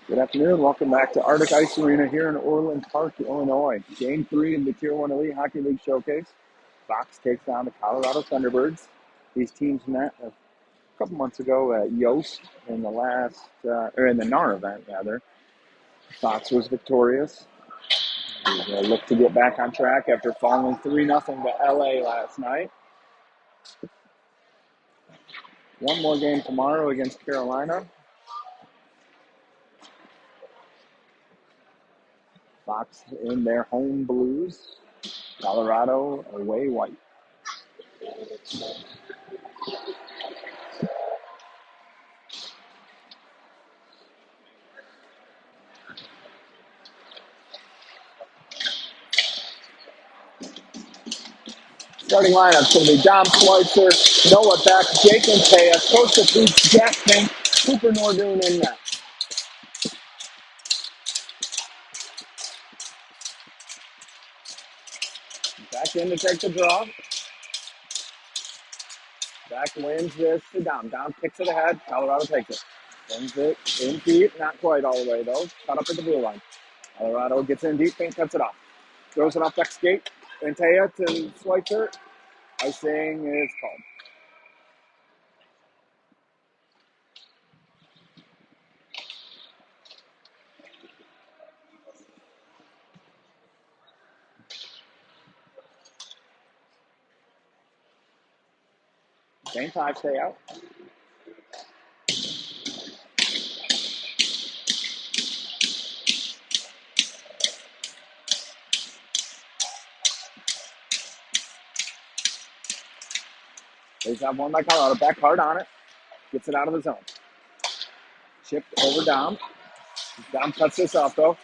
Good afternoon. Welcome back to Arctic Ice Arena here in Orland Park, Illinois. Game 3 of the Tier 1 Elite Hockey League Showcase. Fox takes down the Colorado Thunderbirds. These teams met a couple months ago at Yost in the NAR event, rather. Fox was victorious. They look to get back on track after falling 3-0 to LA last night. One more game tomorrow against Carolina. Fox in their home blues. Colorado away white. Starting lineup going to be Dom Schweitzer, Noah Beck, Jake Antea, Costa Pooch, Jack Pink, Cooper Nordoon in net. Back in to take the draw. Back wins this to Dom. Dom kicks it ahead. Colorado takes it. Sends it in deep. Not quite all the way, though. Cut up at the blue line. Colorado gets in deep. Pink cuts it off. Throws it off Beck's skate. Antea to Schweitzer. Icing is called. Same 5 stay out. They have one by Colorado. Back hard on it. Gets it out of the zone. Chipped over Dom. Dom cuts this off, though.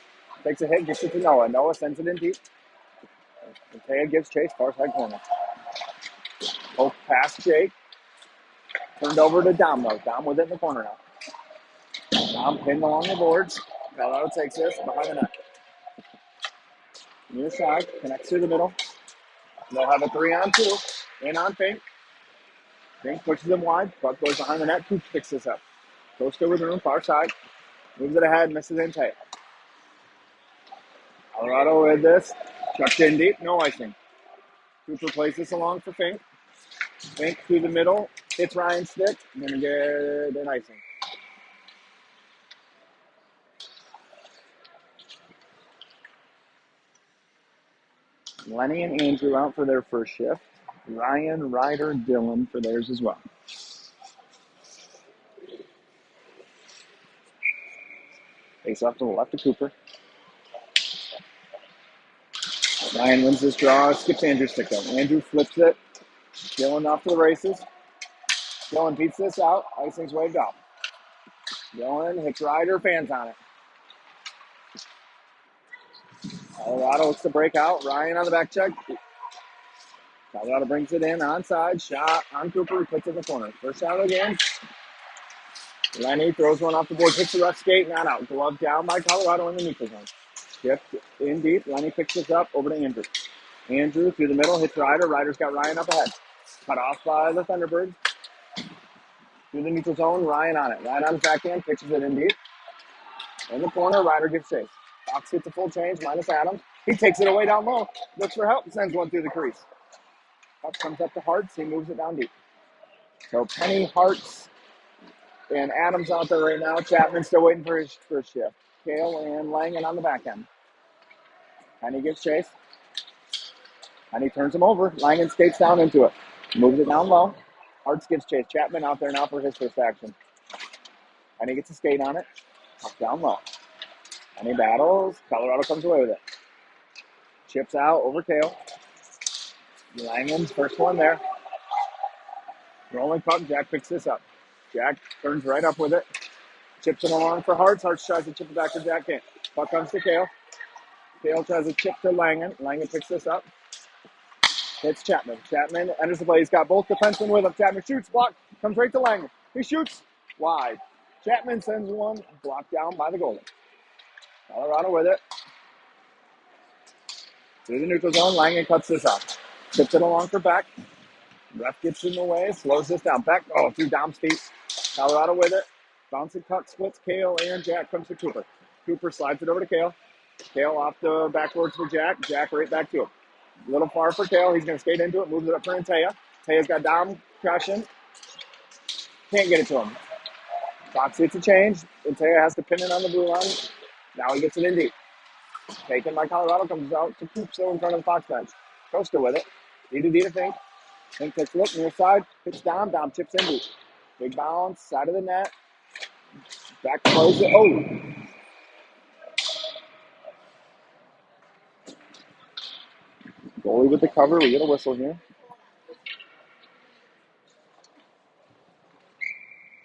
Takes a hit, gets it to Noah. Noah sends it in deep. Antea gives chase, far side corner. Poke past Jake. Turned over to Dom, though. Dom with it in the corner now. Dom pinned along the boards. Colorado takes this behind the net. Near side, connects through the middle. They'll have a 3-on-2. In on Pink. Pink pushes him wide. Puck goes behind the net. Cooch picks this up. Goes to the room, far side. Moves it ahead, misses Antea. Colorado with this. Chucked in deep, no icing. Cooper plays this along for Fink. Fink through the middle, hits Ryan's stick, and then get an icing. Lenny and Andrew out for their first shift. Ryan, Ryder, Dylan for theirs as well. Face off to the left of Cooper. Ryan wins this draw, skips Andrew's stick though. Andrew flips it. Dylan off to the races. Dylan beats this out. Icing's waved off. Dylan hits Ryder, fans on it. Colorado looks to break out. Ryan on the back check. Colorado brings it in, onside, shot on Cooper, he puts it in the corner. First shot of the game. Lenny throws one off the board, hits the left skate, not out. Glove down by Colorado in the neutral zone. Shift in deep. Lenny picks this up over to Andrew. Andrew through the middle, hits Ryder. Ryder's got Ryan up ahead. Cut off by the Thunderbirds. Through the neutral zone, Ryan on it. Ryan on his backhand, pitches it in deep. In the corner, Ryder gives chase. Fox gets a full change, minus Adams. He takes it away down low, looks for help, sends one through the crease. Puck comes up to Hartz, he moves it down deep. So Penny, Hartz, and Adams out there right now. Chapman's still waiting for his first shift. Kale and Langen on the back end. Penny gives chase. Penny turns him over. Langen skates down into it. Moves it down low. Hartz gives chase. Chapman out there now for his first action. Penny gets a skate on it. Puck down low. Penny battles. Colorado comes away with it. Chips out over Kale. Langen's first one there. Rolling puck. Jack picks this up. Jack turns right up with it. Chips it along for Hartz. Hartz tries to chip it back to Jack. Can't. Puck comes to Kale. Kale tries to chip to Langen. Langen picks this up. Hits Chapman. Chapman enters the play. He's got both defensemen with him. Chapman shoots. Block. Comes right to Langen. He shoots. Wide. Chapman sends one. Blocked down by the goalie. Colorado with it. Through the neutral zone. Langen cuts this off. Chips it along for Beck. Ref gets in the way. Slows this down. Beck. Oh, through Dom's feet. Colorado with it. Bouncing cut splits Kale and Jack, comes to Cooper. Cooper slides it over to Kale. Kale off the backboards for Jack. Jack right back to him. A little far for Kale. He's going to skate into it, moves it up for Antea. Antea's got Dom crashing. Can't get it to him. Fox gets a change. Antea has to pin it on the blue line. Now he gets it in deep. Taken by Colorado, comes out to Coop still in front of the Fox bench. Coaster with it. D to Fink. Fink takes a look near side. Hits Dom. Dom chips in deep. Big bounce, side of the net. Back close it. Oh! Goalie with the cover. We get a whistle here.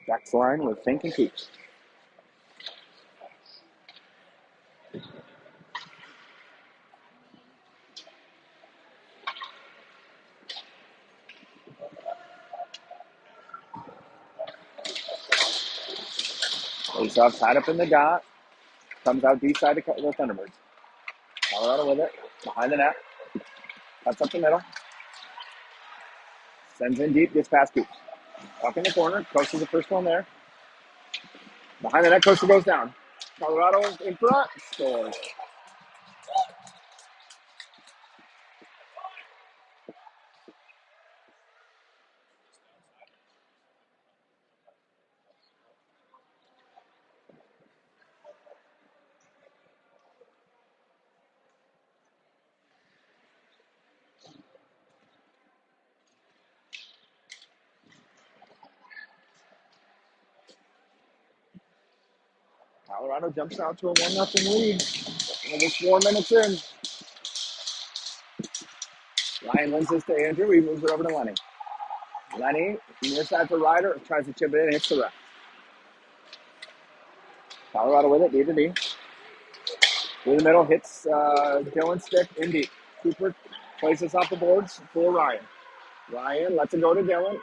Back line with Fink and Coop. Face off, tied up in the dot. Comes out deep side to the Thunderbirds. Colorado with it. Behind the net. Cuts up the middle. Sends in deep. Gets past Coops. Up in the corner. Coaster the first one there. Behind the net. Coaster goes down. Colorado in front. Scores. Colorado jumps out to a 1-0 lead. Almost 4 minutes in. Ryan lends this to Andrew. He moves it over to Lenny. Lenny, near side for Ryder, tries to chip it in, hits the ref. Colorado with it, D to D. Through the middle, hits Dylan's stick in deep. Cooper places off the boards for Ryan. Ryan lets it go to Dylan.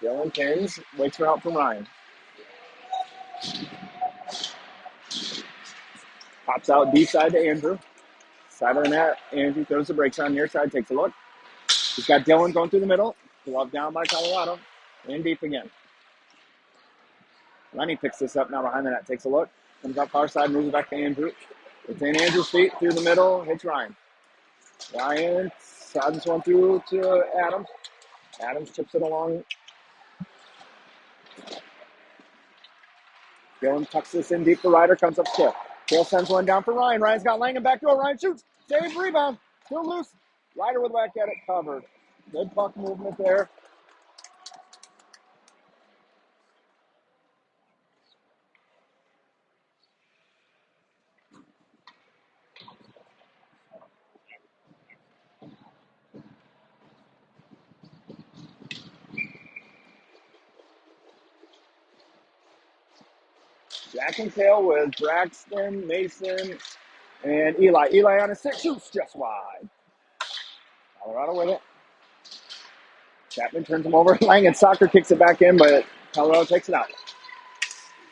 Dylan pins, waits for help from Ryan. Pops out deep side to Andrew. Side of the net, Andrew throws the brakes on near side, takes a look. He's got Dylan going through the middle. Glove down by Colorado. In deep again. Lenny picks this up now behind the net, takes a look. Comes up far side, moves it back to Andrew. It's in Andrew's feet, through the middle, hits Ryan. Ryan sends one through to Adams. Adams chips it along. Dylan tucks this in deep. The Ryder comes up stiff. Kale sends one down for Ryan. Ryan's got Langan back door. Ryan shoots. Save, rebound. Still loose. Ryder with back at it. Covered. Good puck movement there. Jack and Kale with Braxton, Mason, and Eli. Eli on a 6, shoots just wide. Colorado with it. Chapman turns him over. Langan soccer kicks it back in, but Colorado takes it out.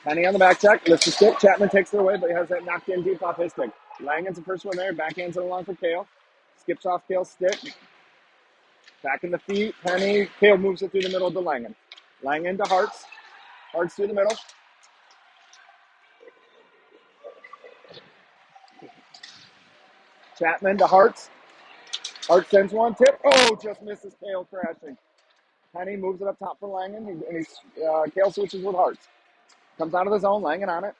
Penny on the back check, lifts the stick. Chapman takes it away, but he has that knocked in deep off his stick. Langan's the first one there. Backhands it along for Kale. Skips off Kale's stick. Back in the feet. Penny. Kale moves it through the middle to Langan. Langan to Hartz. Hartz through the middle. Chapman to Hartz. Hartz sends one tip. Oh, just misses Kale crashing. Penny moves it up top for Langan. And Kale switches with Hartz. Comes out of the zone. Langan on it.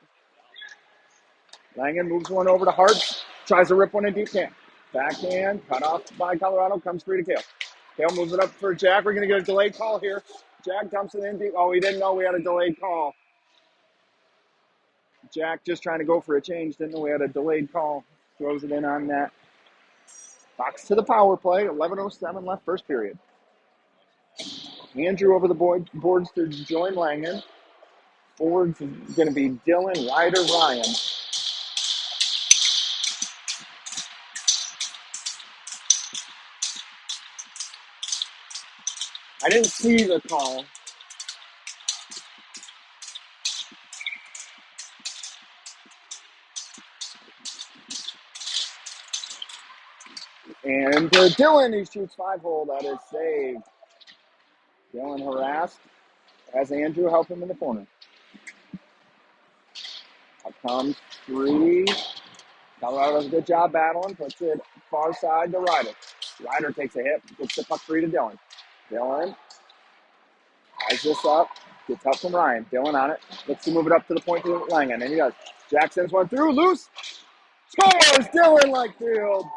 Langan moves one over to Hartz. Tries to rip one in deep camp. Backhand. Cut off by Colorado. Comes free to Kale. Kale moves it up for Jack. We're going to get a delayed call here. Jack dumps it in deep. Oh, he didn't know we had a delayed call. Jack just trying to go for a change. Didn't know we had a delayed call. Throws it in on net. Fox to the power play. 11:07 left first period. Andrew over the boards to join Langan. Forward's going to be Dylan, Ryder, Ryan. I didn't see the call. And Dylan, he shoots 5-hole. That is saved. Dylan harassed as Andrew helped him in the corner. comes free. Colorado does a good job battling. Puts it far side to Ryder. Ryder takes a hit. Gets the puck free to Dylan. Dylan ties this up. Gets help from Ryan. Dylan on it. Looks to move it up to the point to Langen. And he does. Jack sends one through. Loose. Scores! Dylan Lakefield.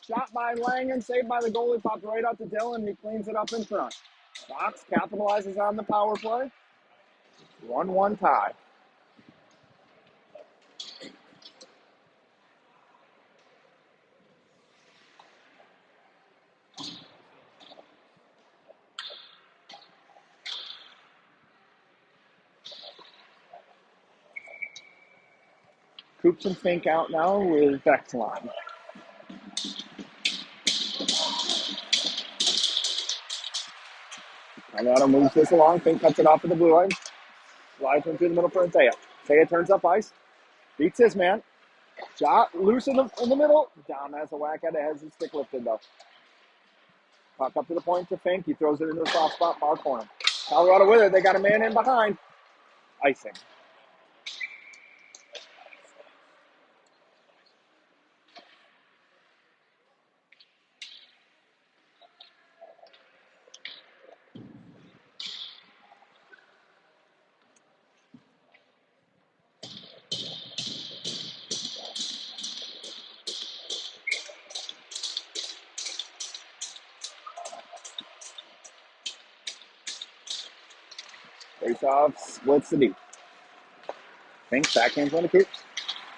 Shot by Langen. Saved by the goalie. Popped right out to Dylan. He cleans it up in front. Fox capitalizes on the power play. 1-1 tie. Coops and Fink out now with Vexline. Colorado moves this along. Fink cuts it off of the blue line. Slides one through the middle for Antea. Antea turns up ice. Beats his man. Shot loose in the middle. Down has a whack at it. Has his stick lifted though. Puck up to the point to Fink. He throws it into the soft spot, far corner. Colorado with it. They got a man in behind. Icing. Face-off splits the deep. Fink backhands one to Coops.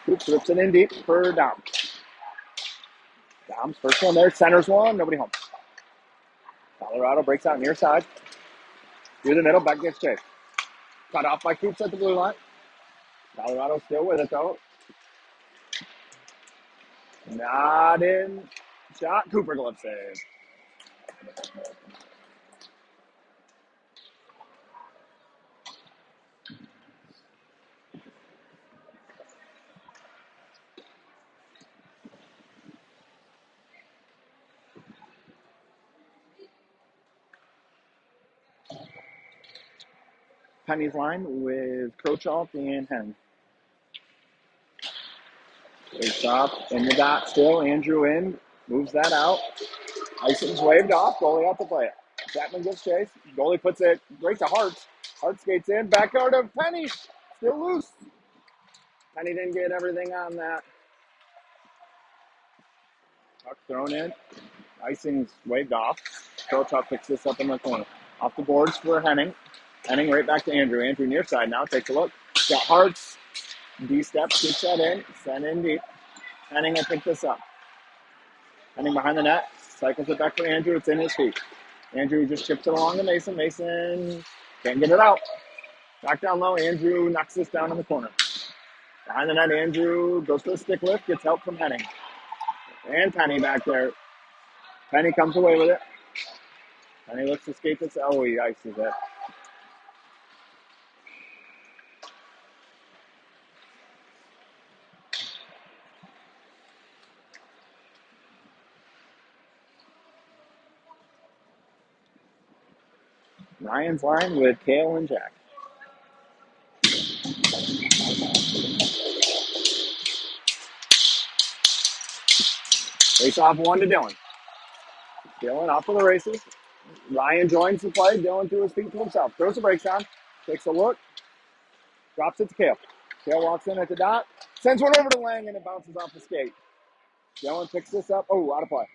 Coops rips it in deep for Dom. Dom's first one there. Centers one. Nobody home. Colorado breaks out near side. Through the middle. Back gets Chase. Cut off by Coops at the blue line. Colorado still with it though. Not in. Shot. Cooper glove save. Penny's line with Crochalk and Henn. Face off in the dot still. Andrew in. Moves that out. Icing's waved off. Goalie out to play it. Chapman gives chase. Goalie puts it right to Hartz. Hartz skates in. Backyard of Penny. Still loose. Penny didn't get everything on that. Puck thrown in. Icing's waved off. Crochalk picks this up in the corner. Off the boards for Henning. Henning right back to Andrew. Andrew near side now. Takes a look. Got Hartz. D-step. Keeps that in. Send in deep. Henning will pick this up. Henning behind the net. Cycles it back for Andrew. It's in his feet. Andrew just chips it along to Mason. Mason can't get it out. Back down low. Andrew knocks this down in the corner. Behind the net, Andrew goes for the stick lift. Gets help from Henning. And Penny back there. Penny comes away with it. Penny looks to skate this. Oh, he ices it. Ryan's line with Kale and Jack. Face off one to Dylan. Dylan off for the races. Ryan joins the play. Dylan threw his feet to himself. Throws the brakes on. Takes a look. Drops it to Kale. Kale walks in at the dot. Sends one over to Lang and it bounces off the skate. Dylan picks this up. Oh, out of play.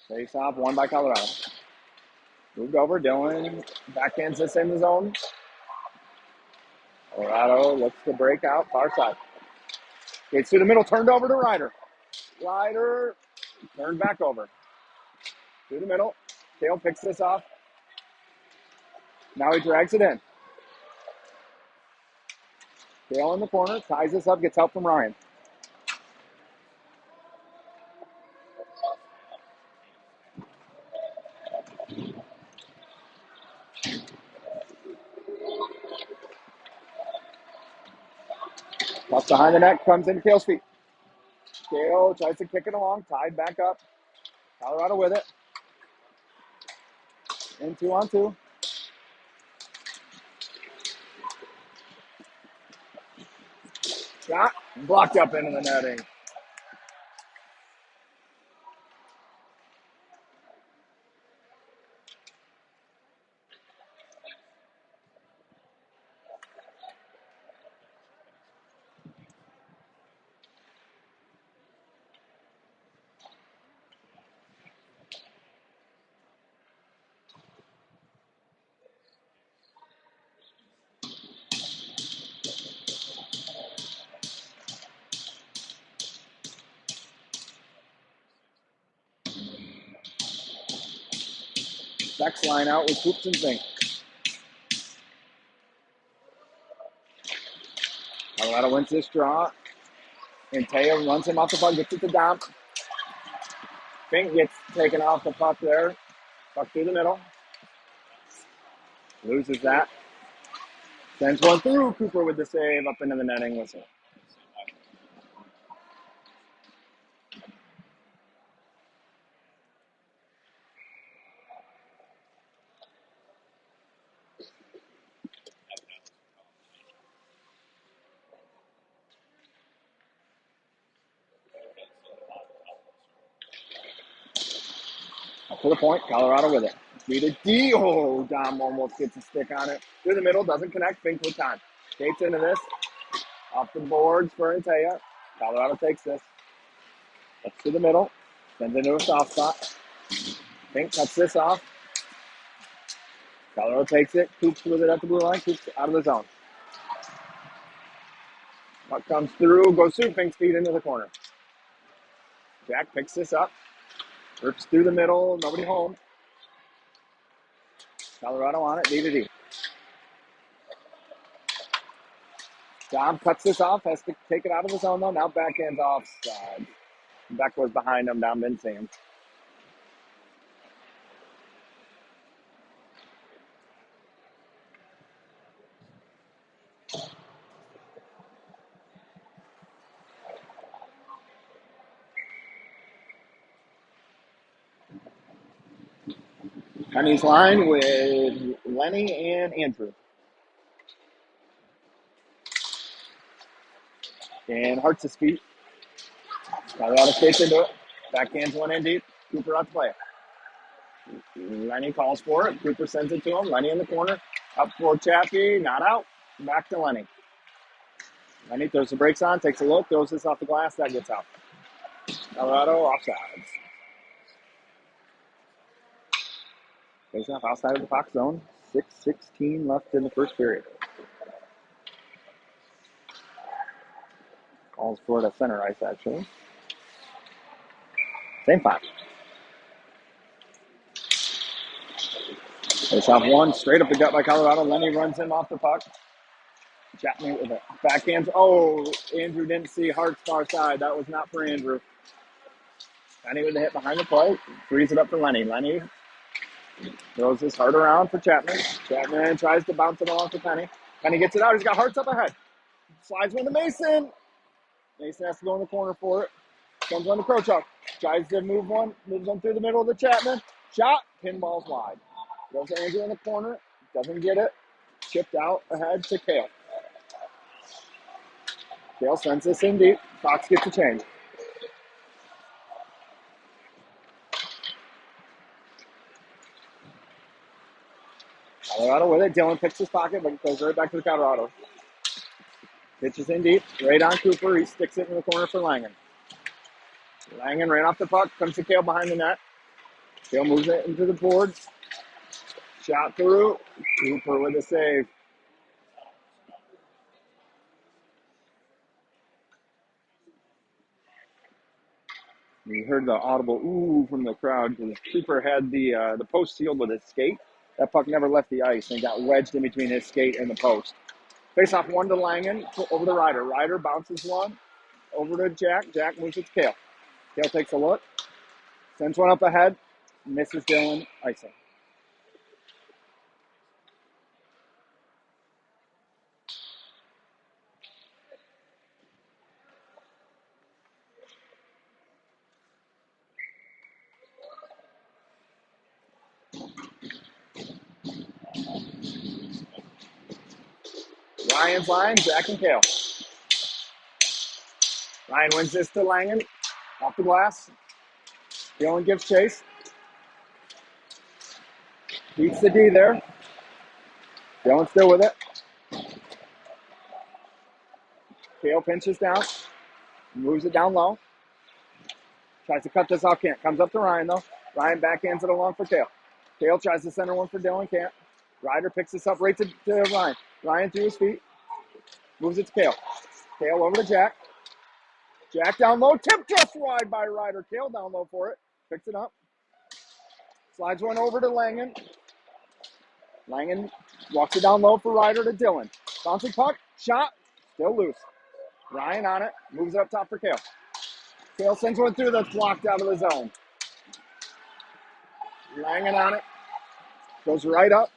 Face off, one by Colorado. Moved over, Dylan backhands this in the zone. Colorado looks to break out, far side. Gets through the middle, turned over to Ryder. Ryder turned back over. Through the middle. Kale picks this off. Now he drags it in. Kale in the corner, ties this up, gets help from Ryan. Puck behind the net, comes into Kale's feet. Kale tries to kick it along, tied back up. Colorado with it. In 2-on-2. Shot, blocked up into the netting. Next line out with Hoops and Fink. Colorado wins this draw. And Taya runs him off the puck, gets it to Dom. Fink gets taken off the puck there. Puck through the middle. Loses that. Sends one through. Cooper with the save up into the netting whistle. Up to the point, Colorado with it. Beat a D. Oh, Dom almost gets a stick on it. Through the middle, doesn't connect. Fink with time. Skates into this. Off the boards for Antaya. Colorado takes this. Up to the middle. Sends into a soft spot. Fink cuts this off. Colorado takes it. Coops with it at the blue line. Coops out of the zone. Puck comes through. Goes through Fink's feet into the corner. Jack picks this up. Rips through the middle. Nobody home. Colorado on it. D to D. Dom cuts this off. Has to take it out of the zone though. Now backhand's offside. Beck was behind him. Dom didn't see him. Penny's line with Lenny and Andrew. And Hart's feet. Colorado skates into it. Backhands one in deep. Cooper out to play it. Lenny calls for it. Cooper sends it to him. Lenny in the corner. Up for Chappie. Not out. Back to Lenny. Lenny throws the brakes on. Takes a look. Throws this off the glass. That gets out. Colorado offsides. Face off outside of the Fox zone. 6:16 left in the first period. Calls for it at center ice, actually. Same five. Face off one, straight up the gut by Colorado. Lenny runs him off the puck. Chapman with it. Backhands. Oh, Andrew didn't see Hart's far side. That was not for Andrew. Lenny with the hit behind the plate. Frees it up for Lenny. Lenny throws his heart around for Chapman. Chapman tries to bounce it along for Penny. Penny gets it out. He's got Hart's up ahead. Slides one to Mason. Mason has to go in the corner for it. Comes on to Krochuk. Tries to move one. Moves one through the middle of the Chapman. Shot. Pinball's wide. Goes to Andrew in the corner. Doesn't get it. Chipped out ahead to Kale. Kale sends this in deep. Fox gets a change. Colorado with it. Dylan picks his pocket, but it goes right back to the Colorado. Pitches in deep. Right on Cooper. He sticks it in the corner for Langen. Langen ran off the puck. Comes to Kale behind the net. Kale moves it into the boards. Shot through. Cooper with a save. You heard the audible ooh from the crowd because Cooper had the post sealed with his skate. That puck never left the ice and got wedged in between his skate and the post. Face off one to Langen over the Ryder. Ryder bounces one over to Jack. Jack moves it to Kale. Kale takes a look. Sends one up ahead. Misses Dylan. Icing. Ryan's line, Jack and Kale. Ryan wins this to Langen. Off the glass. Dylan gives chase. Beats the D there. Dylan still with it. Kale pinches down. Moves it down low. Tries to cut this off, can't. Comes up to Ryan, though. Ryan backhands it along for Kale. Kale tries to center one for Dylan, can't. Ryder picks this up right to Ryan. Ryan through his feet. Moves it to Kale. Kale over to Jack. Jack down low. Tip just wide by Ryder. Kale down low for it. Picks it up. Slides one over to Langen. Langen walks it down low for Ryder to Dylan. Bouncing puck. Shot. Still loose. Ryan on it. Moves it up top for Kale. Kale sends one through that's blocked out of the zone. Langen on it. Goes right up.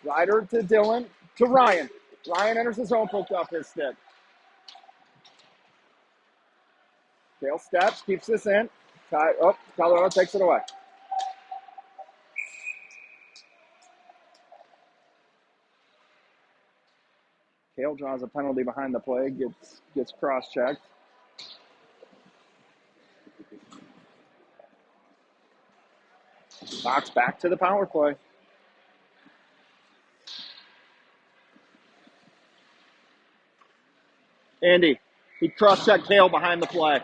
Ryder to Dylan to Ryan. Ryan enters the zone, poked off his stick. Kale steps, keeps this in. Colorado takes it away. Kale draws a penalty behind the play, gets cross-checked. Fox back to the power play. Andy, he cross-checked Kale behind the play.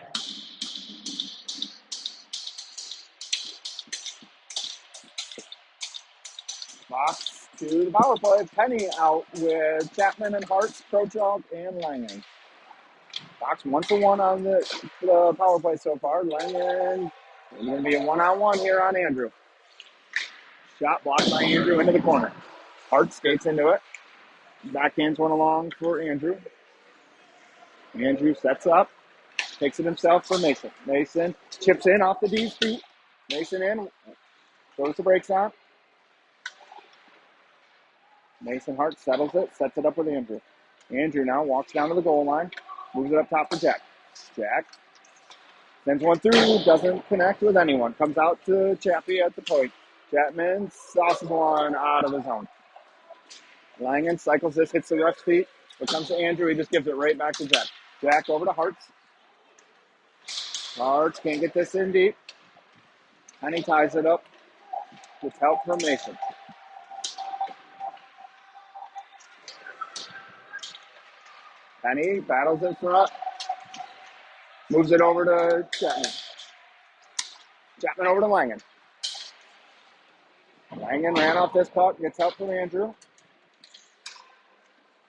Fox to the power play. Penny out with Chapman and Hartz, Krochok, and Langen. Fox 1-for-1 on the power play so far. Langen is going to be a one-on-one here on Andrew. Shot blocked by Andrew into the corner. Hart skates into it. Backhands one along for Andrew. Andrew sets up. Takes it himself for Mason. Mason chips in off the D's feet. Mason in. Throws the brakes on. Mason Hart settles it. Sets it up with Andrew. Andrew now walks down to the goal line. Moves it up top for Jack. Jack sends one through. Doesn't connect with anyone. Comes out to Chappie at the point. Chapman sauces one out of the zone. Langen cycles this, hits the ref's feet. When it comes to Andrew, he just gives it right back to Jack. Jack over to Hartz. Hartz can't get this in deep. Penny ties it up. Gets help from Mason. Penny battles in front. Moves it over to Chapman. Chapman over to Langen. Langen ran off this puck. Gets help from Andrew.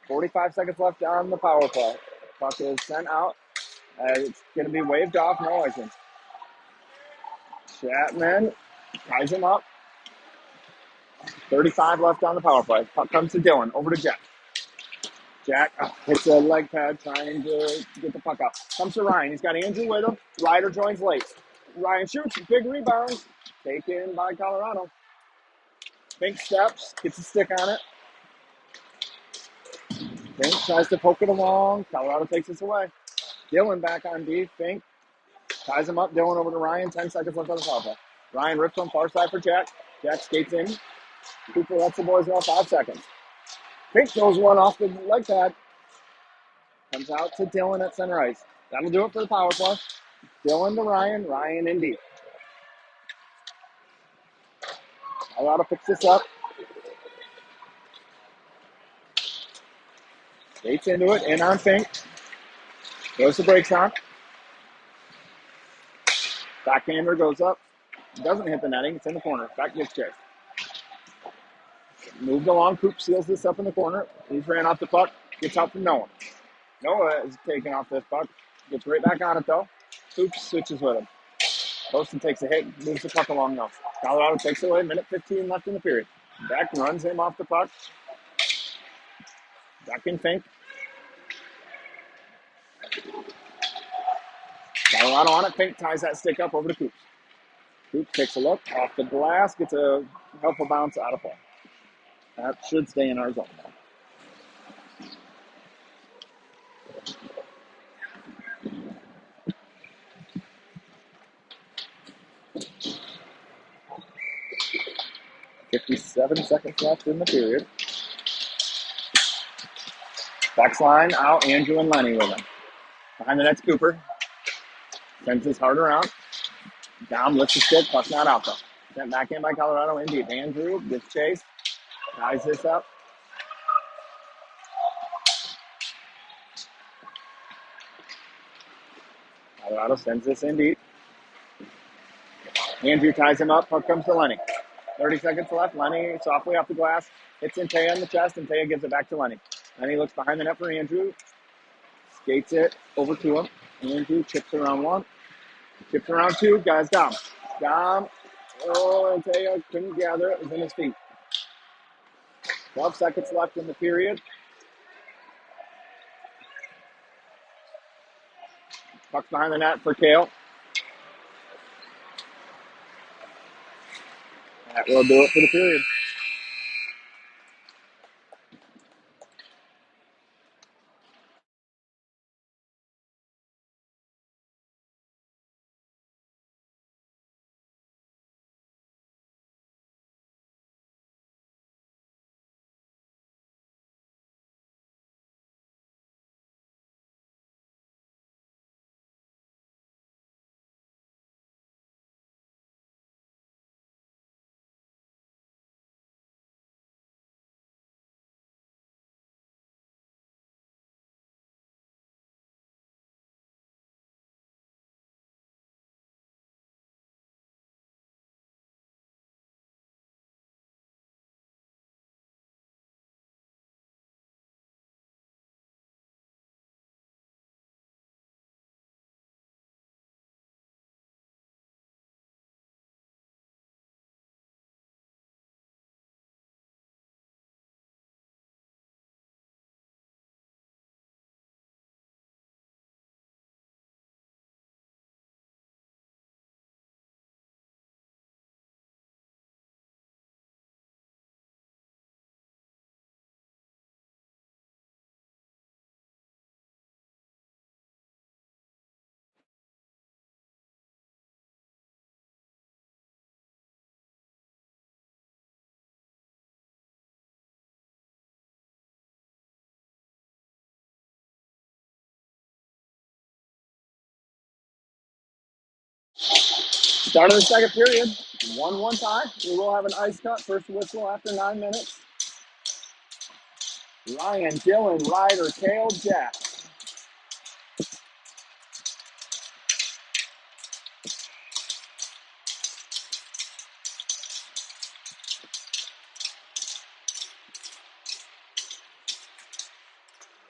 45 seconds left on the power play. Puck is sent out. It's going to be waved off. No icing. Chapman ties him up. 35 left on the power play. Puck comes to Dylan. Over to Jack. Jack hits a leg pad trying to get the puck up. Comes to Ryan. He's got Andrew with him. Ryder joins late. Ryan shoots. Big rebound. Taken by Colorado. Fink steps. Gets a stick on it. Fink tries to poke it along. Colorado takes this away. Dylan back on D. Fink ties him up. Dylan over to Ryan. 10 seconds left on the power play. Ryan rips on far side for Jack. Jack skates in. Cooper lets the boys know 5 seconds. Fink throws one off the leg pad. Comes out to Dylan at center ice. That'll do it for the power play. Dylan to Ryan. Ryan in D. Colorado picks this up. Skates into it. In on Fink. Goes the brakes on. Backhander goes up. Doesn't hit the netting. It's in the corner. Back gets chased. Moved along. Coop seals this up in the corner. He's ran off the puck. Gets out from Noah. Noah is taking off this puck. Gets right back on it, though. Coop switches with him. Poston takes a hit. Moves the puck along, though. Colorado takes it away. Minute 15 left in the period. Back runs him off the puck. Back in Fink. Colorado on it. Fink ties that stick up over to Coop. Coop takes a look. Off the glass. Gets a helpful bounce out of play. That should stay in our zone now. .57 seconds left in the period. Box line out, Andrew and Lenny with him. Behind the net's Cooper. Sends his heart around. Down, lifts the stick, puck's not out though. Sent back in by Colorado in deep. Andrew gets chased. Ties this up. Colorado sends this in deep. Andrew ties him up. Puck comes to Lenny. 30 seconds left. Lenny softly off the glass. Hits Taya in the chest, and Taya gives it back to Lenny. Lenny looks behind the net for Andrew. Skates it over to him. Andrew chips around one. Chips around two. Guys down. Down. Oh, and Taya couldn't gather it. It was in his feet. 12 seconds left in the period. Puck's behind the net for Kale. That will do it for the period. Start of the second period. 1-1 tie. We will have an ice cut. First whistle after 9 minutes. Ryan, Dylan, Ryder, Kale, Jack.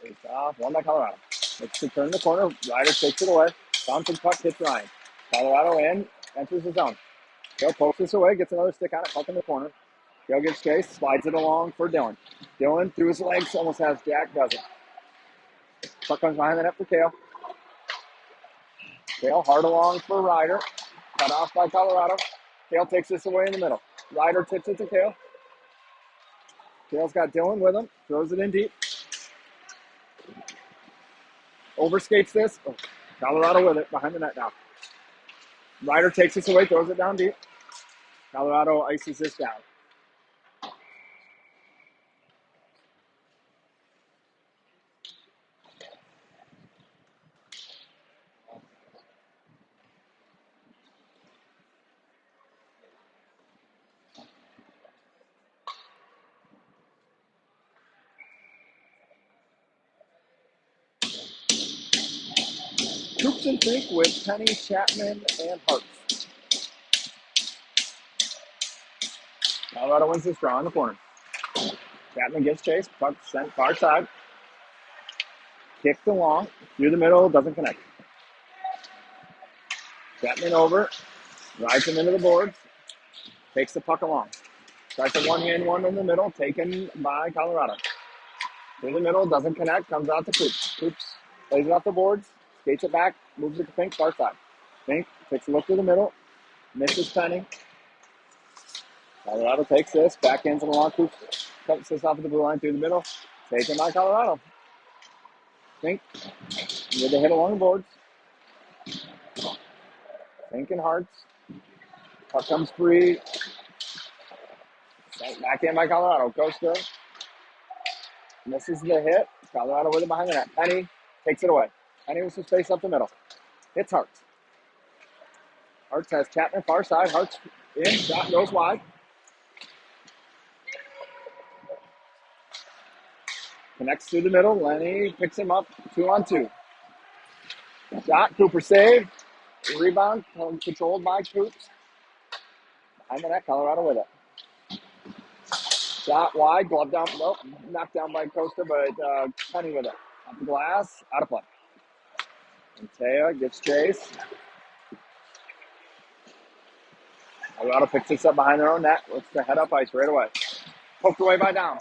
It's off. One by Colorado. Looks to turn the corner. Ryder takes it away. Bouncing puck hits Ryan. Colorado in. Enters the zone. Kale pokes this away. Gets another stick on it. Puck in the corner. Kale gives chase. Slides it along for Dylan. Dylan through his legs. Almost has Jack. Doesn't. Puck comes behind the net for Kale. Kale hard along for Ryder. Cut off by Colorado. Kale takes this away in the middle. Ryder tips it to Kale. Kale's got Dylan with him. Throws it in deep. Overskates this. Oh, Colorado with it. Behind the net now. Ryder takes this away. Throws it down deep. Colorado ices this down. Coops and Fink with Penny, Chapman, and Hartz. Colorado wins this draw in the corner. Chapman gets chased. Puck sent far side. Kicked along. Through the middle. Doesn't connect. Chapman over. Rides him into the boards. Takes the puck along. Tries a one-hand one in the middle. Taken by Colorado. Through the middle. Doesn't connect. Comes out to Coops. Coops plays it off the boards. Skates it back. Moves it to Fink. Far side. Fink takes a look through the middle. Misses Penny. Colorado takes this. Backhands it along. Coops cuts this off of the blue line through the middle. Taken by Colorado. Fink with the hit along the boards. Fink and Hartz. Puck comes free. Back in by Colorado. Costa. Misses the hit. Colorado with it behind the net. Penny takes it away. Penny with some space up the middle. Hits Hartz. Hartz has Chapman far side. Hartz in. Shot goes wide. Connects through the middle. Lenny picks him up. 2-on-2. Shot. Cooper save. Rebound. Controlled by Coops. Behind the net. Colorado with it. Shot wide. Glove down. Nope. Knocked down by Costa, but Penny with it. Off the glass. Out of play. And Taya gets chase. Colorado picks this up behind their own net. Looks to head up ice right away. Poked away by Down.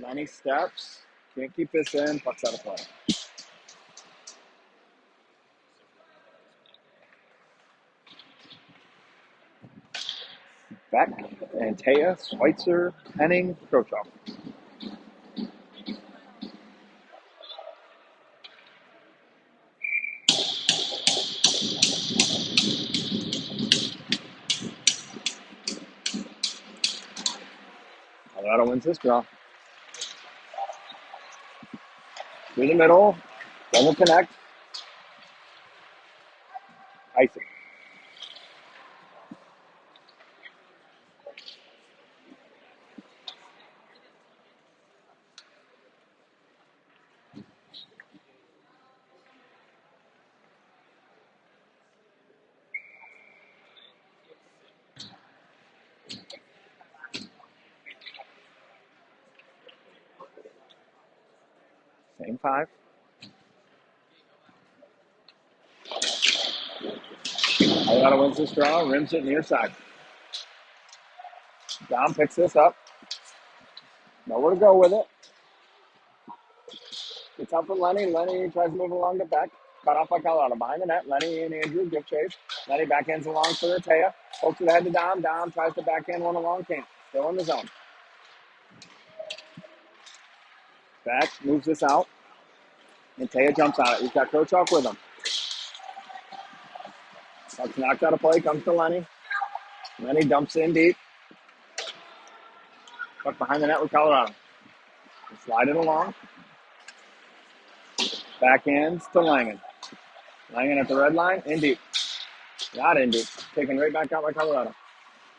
Lenny steps. Can't keep this in. Puck's out of play. Beck, Antea, Schweitzer, Henning, Krochow. Colorado wins this draw. Through the middle. Double connect. Icing. Same 5. Colorado wins this draw. Rims it near side. Dom picks this up. Nowhere to go with it. It's out for Lenny. Lenny tries to move along the back. Cut off by Colorado. Behind the net. Lenny and Andrew give chase. Lenny backhands along for Taya. Pokes to the head to Dom. Dom tries to backhand one along. Can't. Still in the zone. Back. Moves this out. And Taya jumps out. He's got Krochow with him. Puck's knocked out of play. Comes to Lenny. Lenny dumps in deep. Puck behind the net with Colorado. Slide it along. Backhands to Langen. Langen at the red line. In deep. Not in deep. Taken right back out by Colorado.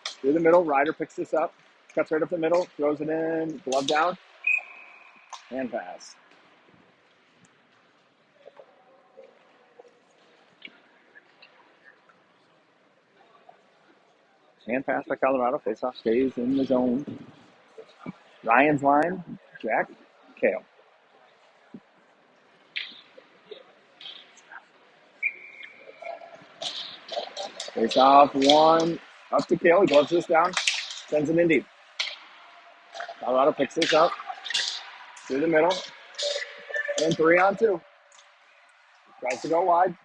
Through the middle. Ryder picks this up. Cuts right up the middle. Throws it in. Glove down. And pass. Hand pass by Colorado. Faceoff stays in the zone. Ryan's line. Jack. Kale. Faceoff one. Up to Kale. He gloves this down. Sends it in deep. Colorado picks this up. Through the middle. And 3-on-2. Tries to go wide.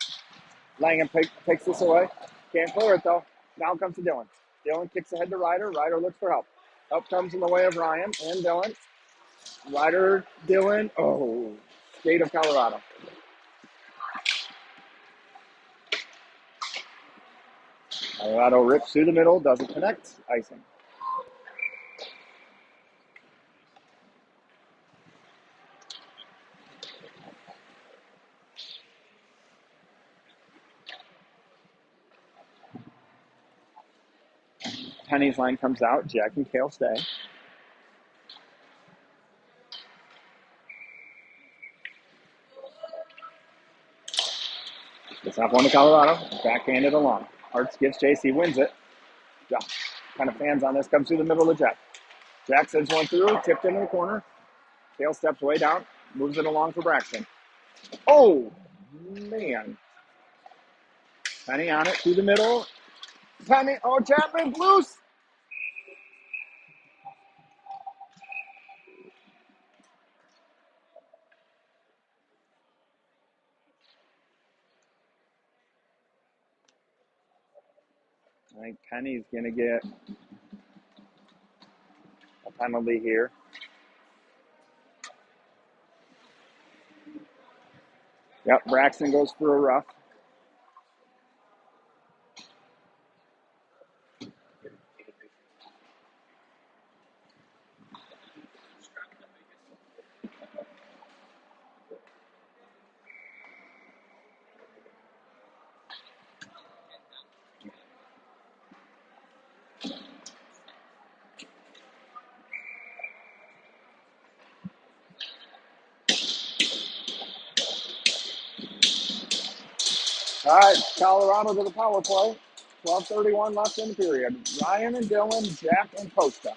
Langen takes this away. Can't clear it though. Now comes to Dylan. Dylan kicks ahead to Ryder. Ryder looks for help. Help comes in the way of Ryan and Dylan. Ryder, Dylan. Oh, skate of Colorado. Colorado rips through the middle. Doesn't connect. Icing. Penny's line comes out. Jack and Kale stay. It's off one to Colorado. Backhanded along. Hartz gives chase. He wins it. Yeah. Kind of fans on this. Comes through the middle of Jack. Jack sends one through. Tipped into the corner. Kale steps way down. Moves it along for Braxton. Oh, man. Penny on it through the middle. Penny. Oh, Chapman loose. I think Penny's going to get a penalty here. Yep, Braxton goes for a rough. All right, Colorado to the power play. 12:31 left in the period. Ryan and Dylan, Jack and Costa.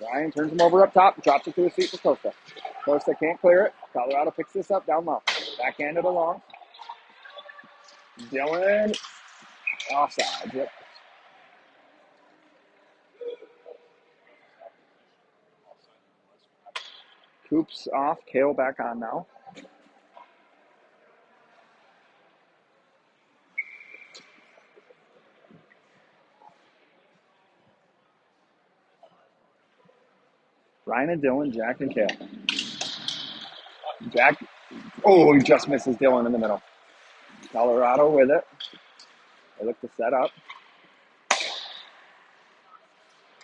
Ryan turns him over up top, drops it to his feet for Costa. Costa can't clear it. Colorado picks this up down low. Backhanded along. Dylan, offside. Yep. Coops off, Kale back on now. Ryan and Dylan, Jack and Kale. Jack, he just misses Dylan in the middle. Colorado with it. They look to set up.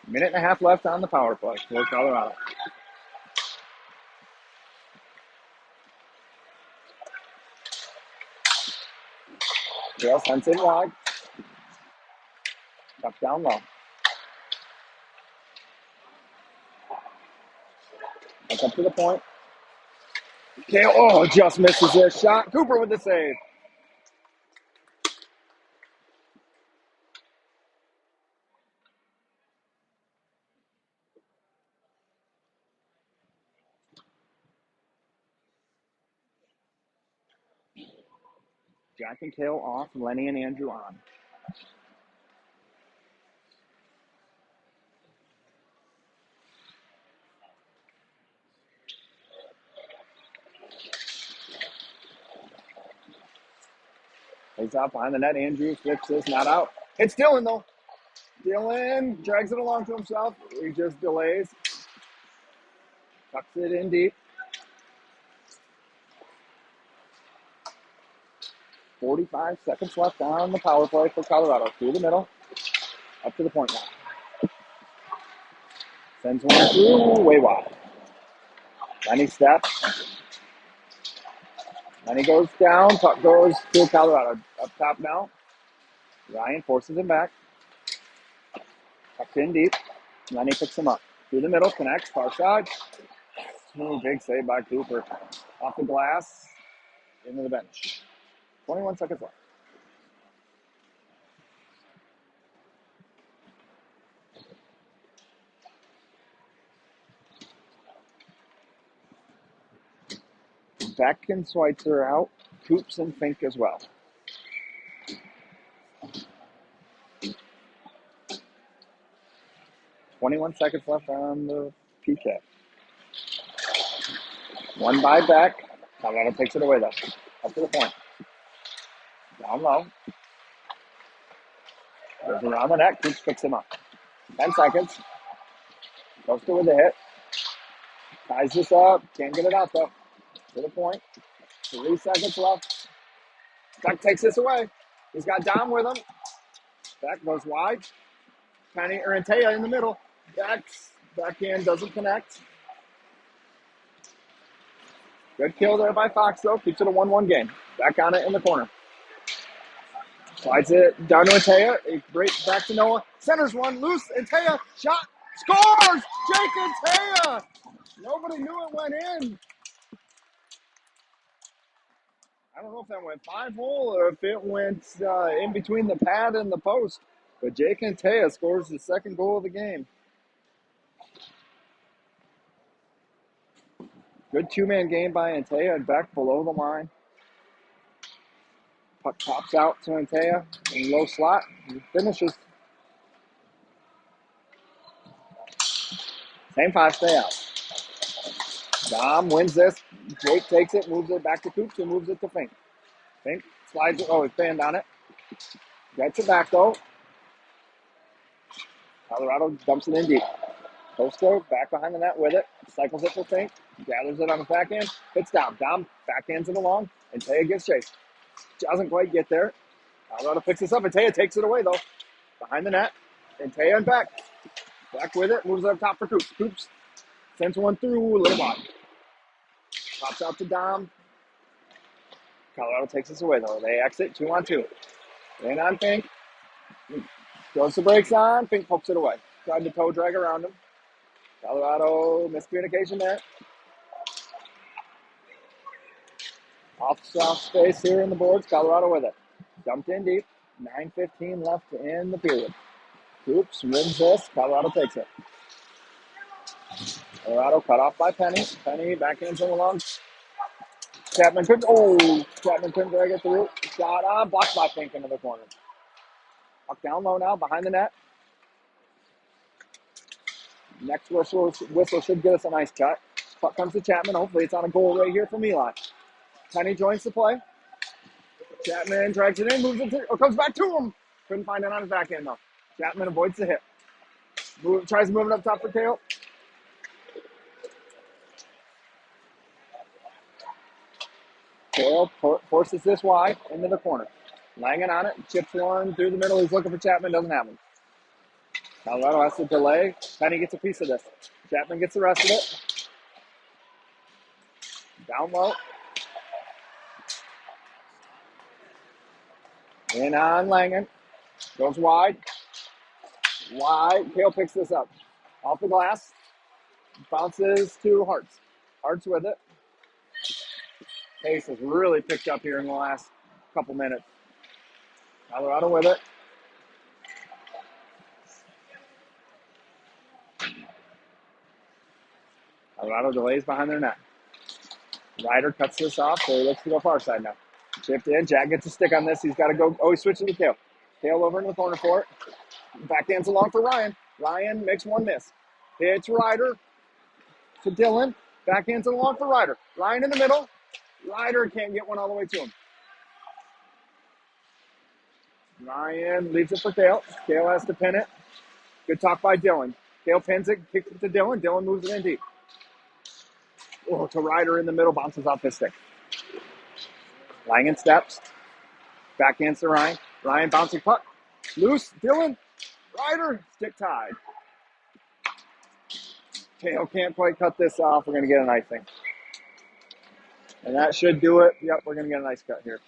Minute and a half left on the power play for Colorado. Kale sends it wide. Tuck down low. Back up to the point. Kale, just misses his shot. Cooper with the save. Jack and Kale off, Lenny and Andrew on. Plays out behind the net. Andrew flips this, not out. It's Dylan, though. Dylan drags it along to himself. He just delays. Tucks it in deep. 45 seconds left on the power play for Colorado. Through the middle. Up to the point now. Sends one through, way wide. Lenny steps. Lenny goes down. Puck goes to Colorado. Up top now. Ryan forces him back. Tucked in deep. Lenny picks him up. Through the middle, connects, far side. Big save by Cooper. Off the glass, into the bench. 21 seconds left. Beck and Schweitzer out. Coops and Fink as well. .21 seconds left on the PK. One by Beck. Colorado takes it away though. Up to the point. Down low. Goes around the net. Coops picks him up. 10 seconds. Costa with the hit. Ties this up. Can't get it out though. To the point. 3 seconds left. Beck takes this away. He's got Dom with him. Beck goes wide. Penny or Antea in the middle. Backhand doesn't connect. Good kill there by Fox though. Keeps it a 1-1 game. Back on it in the corner. Slides it down to Antea. It breaks back to Noah. Centers one. Loose. Antea. Shot. Scores! Jake Antea! Nobody knew it went in. I don't know if that went 5-hole or if it went in between the pad and the post. But Jake Antea scores the second goal of the game. Good two-man game by Antea and Beck below the line. Puck pops out to Antea in low slot. He finishes. Same 5, stay out. Dom wins this. Jake takes it, moves it back to Coops, and moves it to Fink. Fink slides it. He's fanned on it. Gets it back, though. Colorado dumps it in deep. Costa back behind the net with it. Cycles it for Fink. Gathers it on the backhand. Hits Dom. Dom backhands it along. Antea gets chased. Doesn't quite get there. Colorado picks this up. Antea takes it away, though. Behind the net. Antea and Beck. Beck with it. Moves it up top for Coops. Coops sends one through. A little wide. Pops out to Dom. Colorado takes this away, though. They exit 2-on-2. In on Fink. Goes the brakes on. Fink pokes it away. Tried to toe drag around him. Colorado miscommunication there. Off soft space here in the boards. Colorado with it. Dumped in deep. 9:15 left in the period. Oops, wins this. Colorado takes it. Colorado cut off by Penny. Penny backhands on the long. Chapman couldn't drag it through. Shot on, blocked by Fink into the corner. Puck down low now, behind the net. Next whistle should get us a nice cut. Puck comes to Chapman. Hopefully it's on a goal right here from Eli. Penny joins the play. Chapman drags it in, moves it to, comes back to him. Couldn't find it on his backhand though. Chapman avoids the hit. Tries to move it up top for Kale. Kale forces this wide into the corner. Langan on it, chips one through the middle. He's looking for Chapman, doesn't have him. Colorado has to delay. Penny gets a piece of this. Chapman gets the rest of it. Down low. In on Langan. Goes wide. Wide. Kale picks this up. Off the glass. Bounces to Hartz. Hartz with it. Pace has really picked up here in the last couple minutes. Colorado with it. Colorado delays behind their net. Ryder cuts this off, so he looks to the far side now. Chipped in. Jack gets a stick on this. He's got to go. Oh, he switches to Kale. Kale over in the corner for it. Backhands along for Ryan. Ryan makes one miss. Hits Ryder to Dylan. Backhands along for Ryder. Ryan in the middle. Ryder can't get one all the way to him. Ryan leaves it for Kale. Kale has to pin it. Good talk by Dylan. Kale pins it, kicks it to Dylan. Dylan moves it in deep. Oh, to Ryder in the middle, bounces off his stick. Langan steps. Backhands to Ryan. Ryan bouncing puck. Loose. Dylan. Ryder. Stick tied. Kale can't quite cut this off. We're going to get an icing. And that should do it. Yep, we're going to get a nice cut here.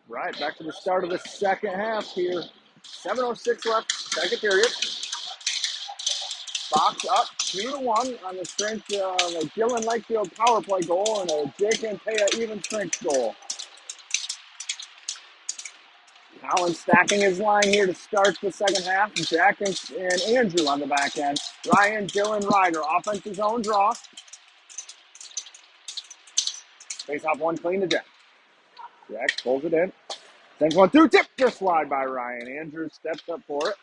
Right, back to the start of the second half here. 7:06 left, second period. Fox up 2-1 on the strength of a Dylan Lakefield power play goal and a Jake Antea even strength goal. Allen stacking his line here to start the second half. Jack and Andrew on the back end. Ryan, Dylan, Ryder. Offensive zone draw. Face off one clean to Jack. Jack pulls it in. Sends one through. Tip just slide by Ryan. Andrew steps up for it.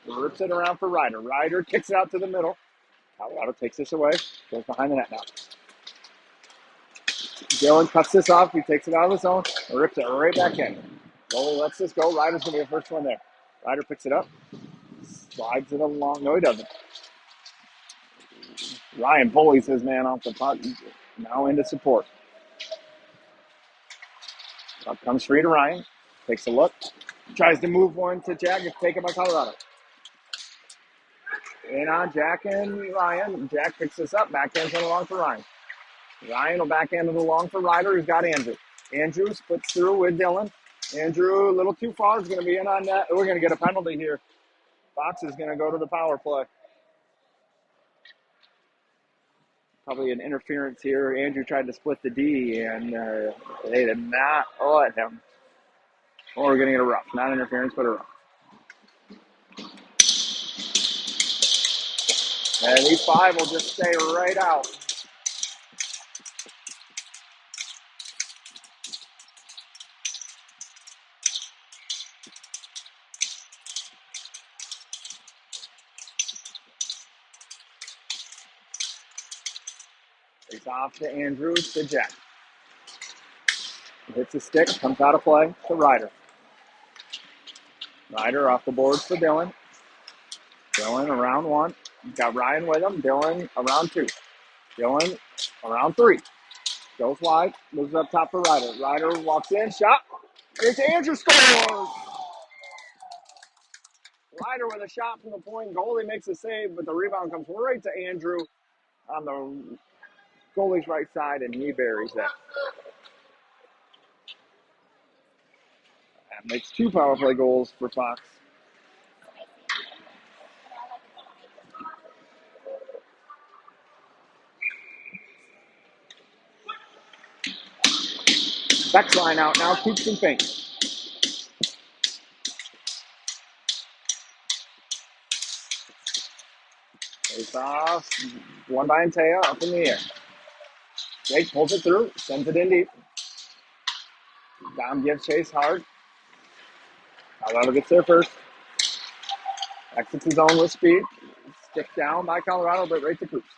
Rips it around for Ryder. Ryder kicks it out to the middle. Colorado takes this away. Goes behind the net now. Dylan cuts this off. He takes it out of the zone. And rips it right back in. Goalie lets this go. Ryder's going to be the first one there. Ryder picks it up. Slides it along. No, he doesn't. Ryan bullies his man off the puck. Now into support. Up comes free to Ryan. Takes a look. Tries to move one to Jack. It's taken by Colorado. In on Jack and Ryan. Jack picks this up. Backhands it along for Ryan. Ryan will backhand it along for Ryder. He's got Andrew. Andrew splits through with Dylan. Andrew, a little too far, is going to be in on that. We're going to get a penalty here. Fox is going to go to the power play. Probably an interference here. Andrew tried to split the D, and they did not let him. Or we're going to get a rough. Not interference, but a rough. And these five will just stay right out. It's off to Andrew to Jack. Hits the stick, comes out of play to Ryder. Ryder off the boards for Dylan. Dylan around one. Got Ryan with him. Dylan around two. Dylan around three. Goes wide. Moves up top for Ryder. Ryder walks in. Shot. It's Andrew scores. Ryder with a shot from the point. Goalie makes a save, but the rebound comes right to Andrew on the goalie's right side, and he buries that. That makes two power play goals for Fox. Beck's line out now. Coops and Fink. Face off. One by Antea up in the air. Jake pulls it through. Sends it in deep. Dom gives chase hard. Colorado gets there first. Exits his own with speed. Stick down by Colorado, but right to Coops.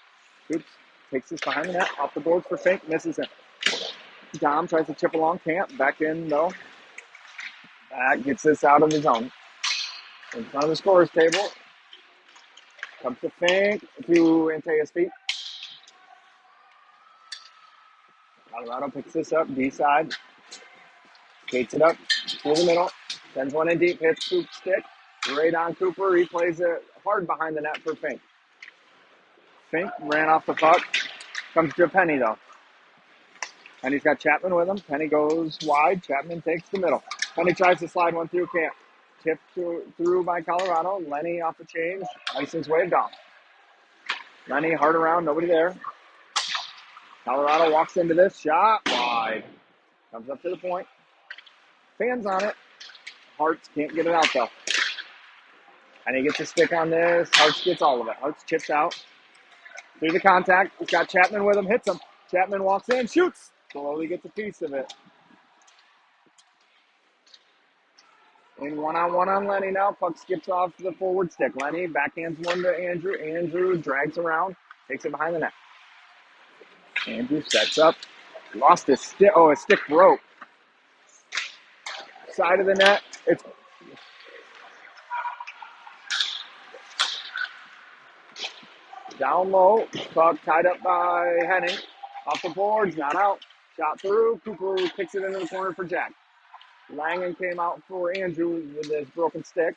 Coops takes this behind the net. Off the boards for Fink. Misses him. Dom tries to chip along. Can't. Back in, though. Back gets this out of the zone. In front of the scorer's table. Comes to Fink. To Antea's feet. Colorado picks this up. D-side. Skates it up. Through the middle. Sends one in deep. Hits Coops' stick. Right on Cooper. He plays it hard behind the net for Fink. Fink ran off the puck. Comes to Penny, though. Penny's got Chapman with him. Penny goes wide. Chapman takes the middle. Penny tries to slide one through. Can't. Tipped through by Colorado. Lenny off the change. License waved off. Lenny hard around. Nobody there. Colorado walks into this. Shot wide. Comes up to the point. Fans on it. Hartz can't get it out, though. And he gets a stick on this. Hartz gets all of it. Hartz chips out. Through the contact. He's got Chapman with him. Hits him. Chapman walks in. Shoots. Slowly gets a piece of it. In one-on-one on Lenny now. Puck skips off the forward stick. Lenny backhands one to Andrew. Andrew drags around. Takes it behind the net. Andrew sets up. Lost his stick. Oh, his stick broke. Side of the net. It's down low. Puck tied up by Henning. Off the boards. Not out. Shot through. Cooper kicks it into the corner for Jack. Langen came out for Andrew with his broken stick.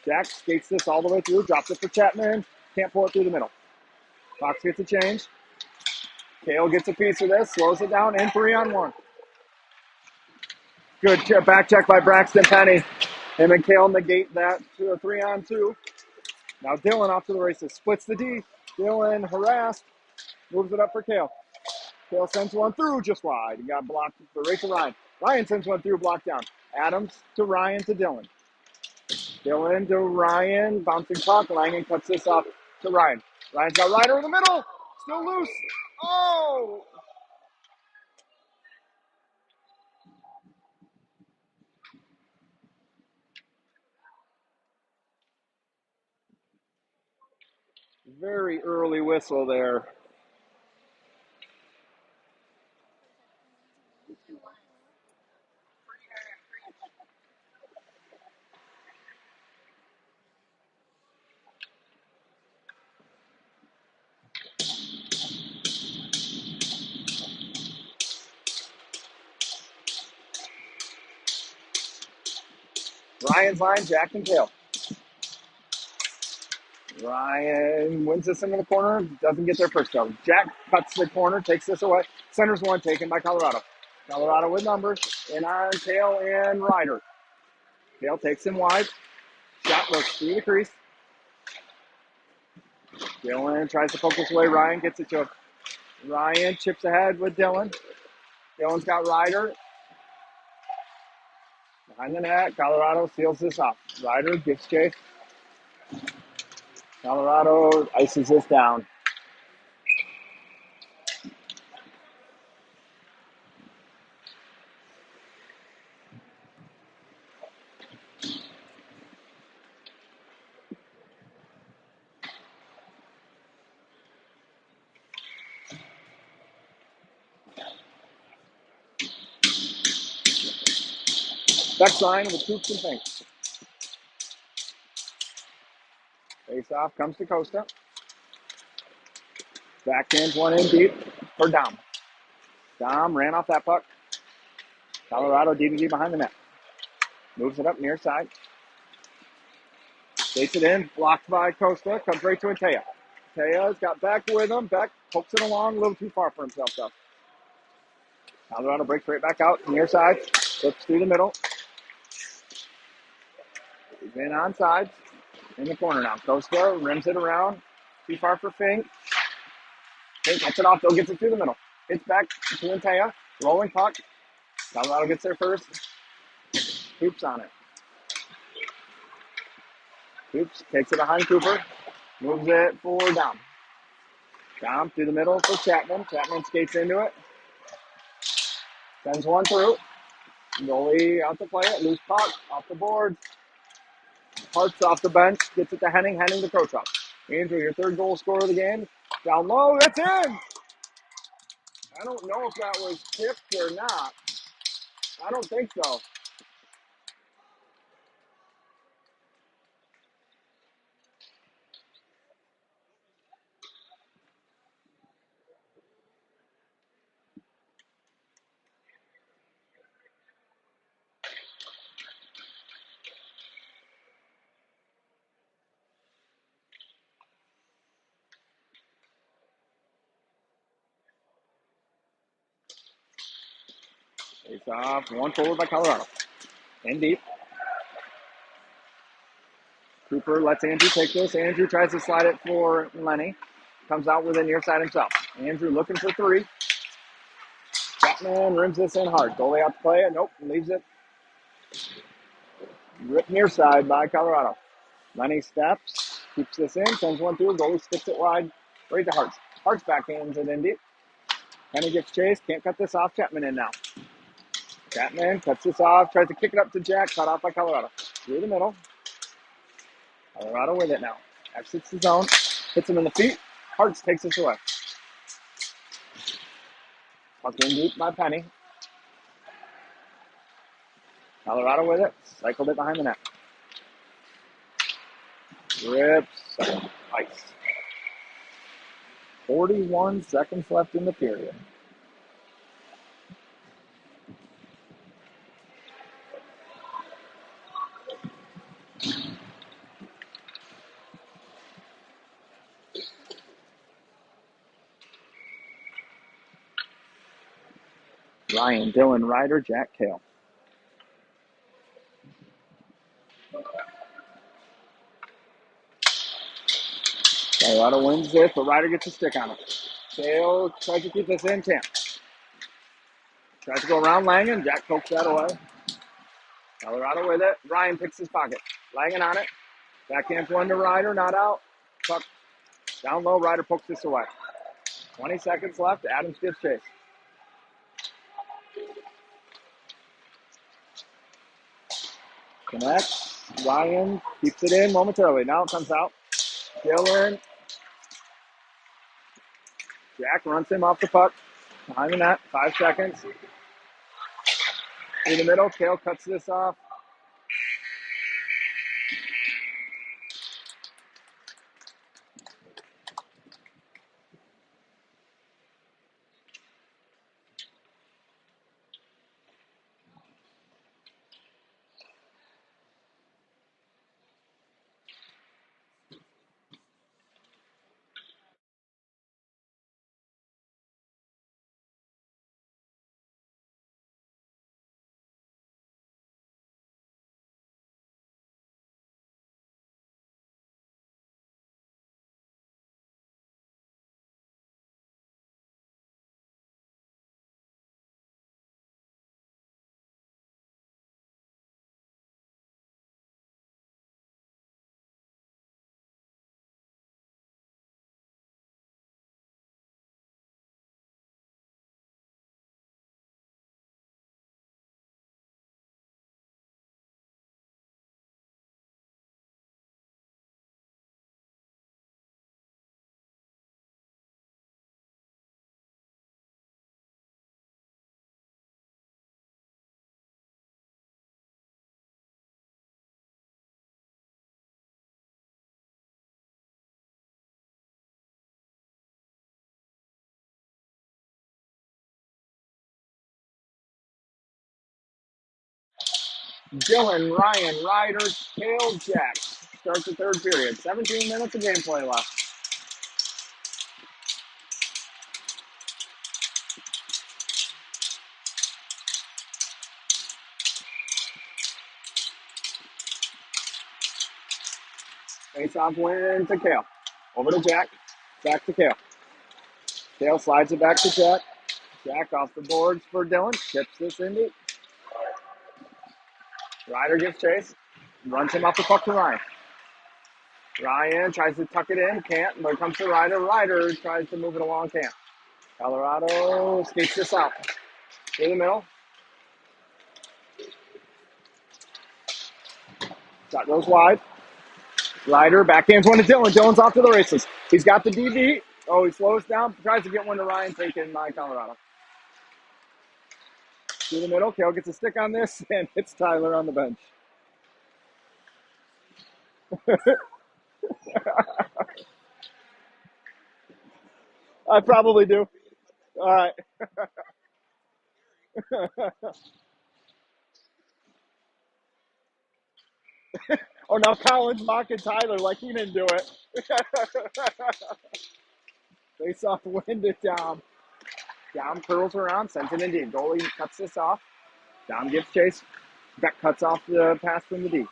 Jack skates this all the way through. Drops it for Chapman. Can't pull it through the middle. Fox gets a change. Kale gets a piece of this. Slows it down. In 3-on-1. Good back check by Braxton Penny. Him and Kale negate that to a 3-on-2. Now Dylan off to the races. Splits the D. Dylan harassed. Moves it up for Kale. Kale sends one through just wide. He got blocked. The race to Ryan. Ryan sends one through, blocked down. Adams to Ryan to Dylan. Dylan to Ryan. Bouncing puck. Langen cuts this off to Ryan. Ryan's got Ryder in the middle. Still loose. Oh! Very early whistle there. Ryan's line, Jack and Kale. Ryan wins this into the corner, doesn't get there first though. Jack cuts the corner, takes this away. Centers one, taken by Colorado. Colorado with numbers, in on Kale and Ryder. Kale takes him wide. Shot goes through the crease. Dylan tries to poke this away. Ryan gets it to him. Ryan chips ahead with Dylan. Dylan's got Ryder. Behind the net, Colorado seals this off. Ryder gives chase. Colorado ices this down. Beck's line with Coops and Fink. Face off comes to Costa. Backhands one in deep for Dom. Dom ran off that puck. Colorado D behind the net. Moves it up near side. Takes it in. Blocked by Costa. Comes right to Atea. Atea's got Beck with him. Beck pokes it along a little too far for himself though. Colorado breaks right back out near side. Flips through the middle. He's in on sides. In the corner now. Costa rims it around. Too far for Fink. Fink cuts it off, though, gets it through the middle. Hits back to Antea. Rolling puck. Colorado gets there first. Hoops on it. Hoops takes it behind Cooper. Moves it for Dom. Dom through the middle for Chapman. Chapman skates into it. Sends one through. Goalie out to play it. Loose puck off the board. Hart's off the bench. Gets it to Henning. Henning to Kochov. Andrew, your third goal scorer of the game. Down low. That's in. I don't know if that was tipped or not. I don't think so. Face off. One forward by Colorado. In deep. Cooper lets Andrew take this. Andrew tries to slide it for Lenny. Comes out with it near side himself. Andrew looking for three. Chapman rims this in hard. Goalie out to play it. Nope. Leaves it. Ripped near side by Colorado. Lenny steps. Keeps this in. Sends one through. Goalie sticks it wide. Right to Hartz. Hartz backhands it in deep. Penny gets chased. Can't cut this off. Chapman in now. Chapman cuts this off. Tries to kick it up to Jack. Cut off by Colorado. Through the middle. Colorado with it now. Exits the zone. Hits him in the feet. Hartz takes this away. Puck in deep by Penny. Colorado with it. Cycled it behind the net. Rips. Ice. 41 seconds left in the period. Ryan, Dylan, Ryder, Jack, Kale. Colorado wins this, but Ryder gets a stick on it. Tail tries to keep this in, can't. Tries to go around Langen. Jack pokes that away. Colorado with it. Ryan picks his pocket. Langen on it. Backhand one to Ryder, not out. Puck down low. Ryder pokes this away. 20 seconds left. Adams gives chase. Connects. Ryan keeps it in momentarily. Now it comes out. Dylan. Jack runs him off the puck. Behind the net. 5 seconds. In the middle. Kale cuts this off. Dylan, Ryan, Ryder, Kale, Jack. Starts the third period. 17 minutes of gameplay left. Face-off win to Kale. Over to Jack. Back to Kale. Kale slides it back to Jack. Jack off the boards for Dylan. Tips this into. Ryder gives chase. Runs him off the puck to Ryan. Ryan tries to tuck it in. Can't. But it comes to Ryder. Ryder tries to move it along. Can't. Colorado skates this out. In the middle. Shot goes wide. Ryder backhands one to Dylan. Dylan's off to the races. He's got the DB. Oh, he slows down. Tries to get one to Ryan. Taken by Colorado. Through the middle. Kale gets a stick on this and hits Tyler on the bench. I probably do. All right. Oh, now Colin's mocking Tyler like he didn't do it. Face off win to Dom. Dom curls around, sends it in D. Goalie cuts this off. Dom gives chase. Beck cuts off the pass from the D.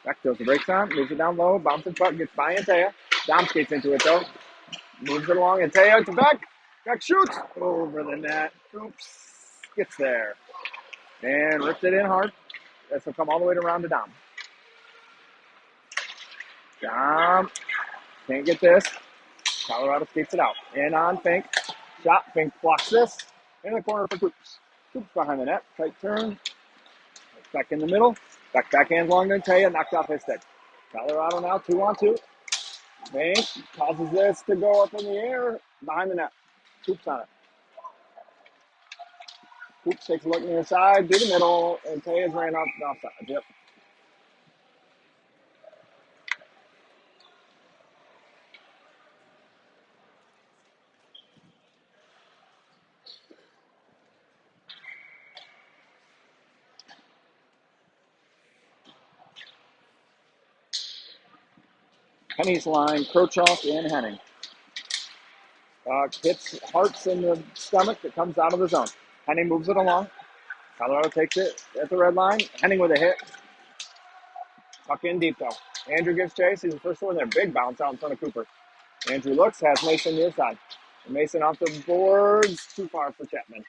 Beck throws the brakes on, moves it down low, bounces puck, gets by Antea. Dom skates into it though. Moves it along, Antea to Beck. Beck shoots over the net. Oops. Gets there. And rips it in hard. This will come all the way around to Dom. Dom can't get this. Colorado skates it out. In on Fink. Shot. Fink blocks this. In the corner for Coops. Coops behind the net. Tight turn. Back in the middle. Backhand long to Taya. Knocked off his stick. Colorado now 2-on-2. Fink causes this to go up in the air. Behind the net. Coops on it. Coops takes a look near side. To the middle. And Taya's ran offside. Yep. Henny's line, Krochoff and Henning. Hits Hart's in the stomach that comes out of the zone. Henning moves it along. Colorado takes it at the red line. Henning with a hit. Tuck in deep, though. Andrew gives chase. He's the first one there. Big bounce out in front of Cooper. Andrew looks, has Mason near side. Mason off the boards. Too far for Chapman.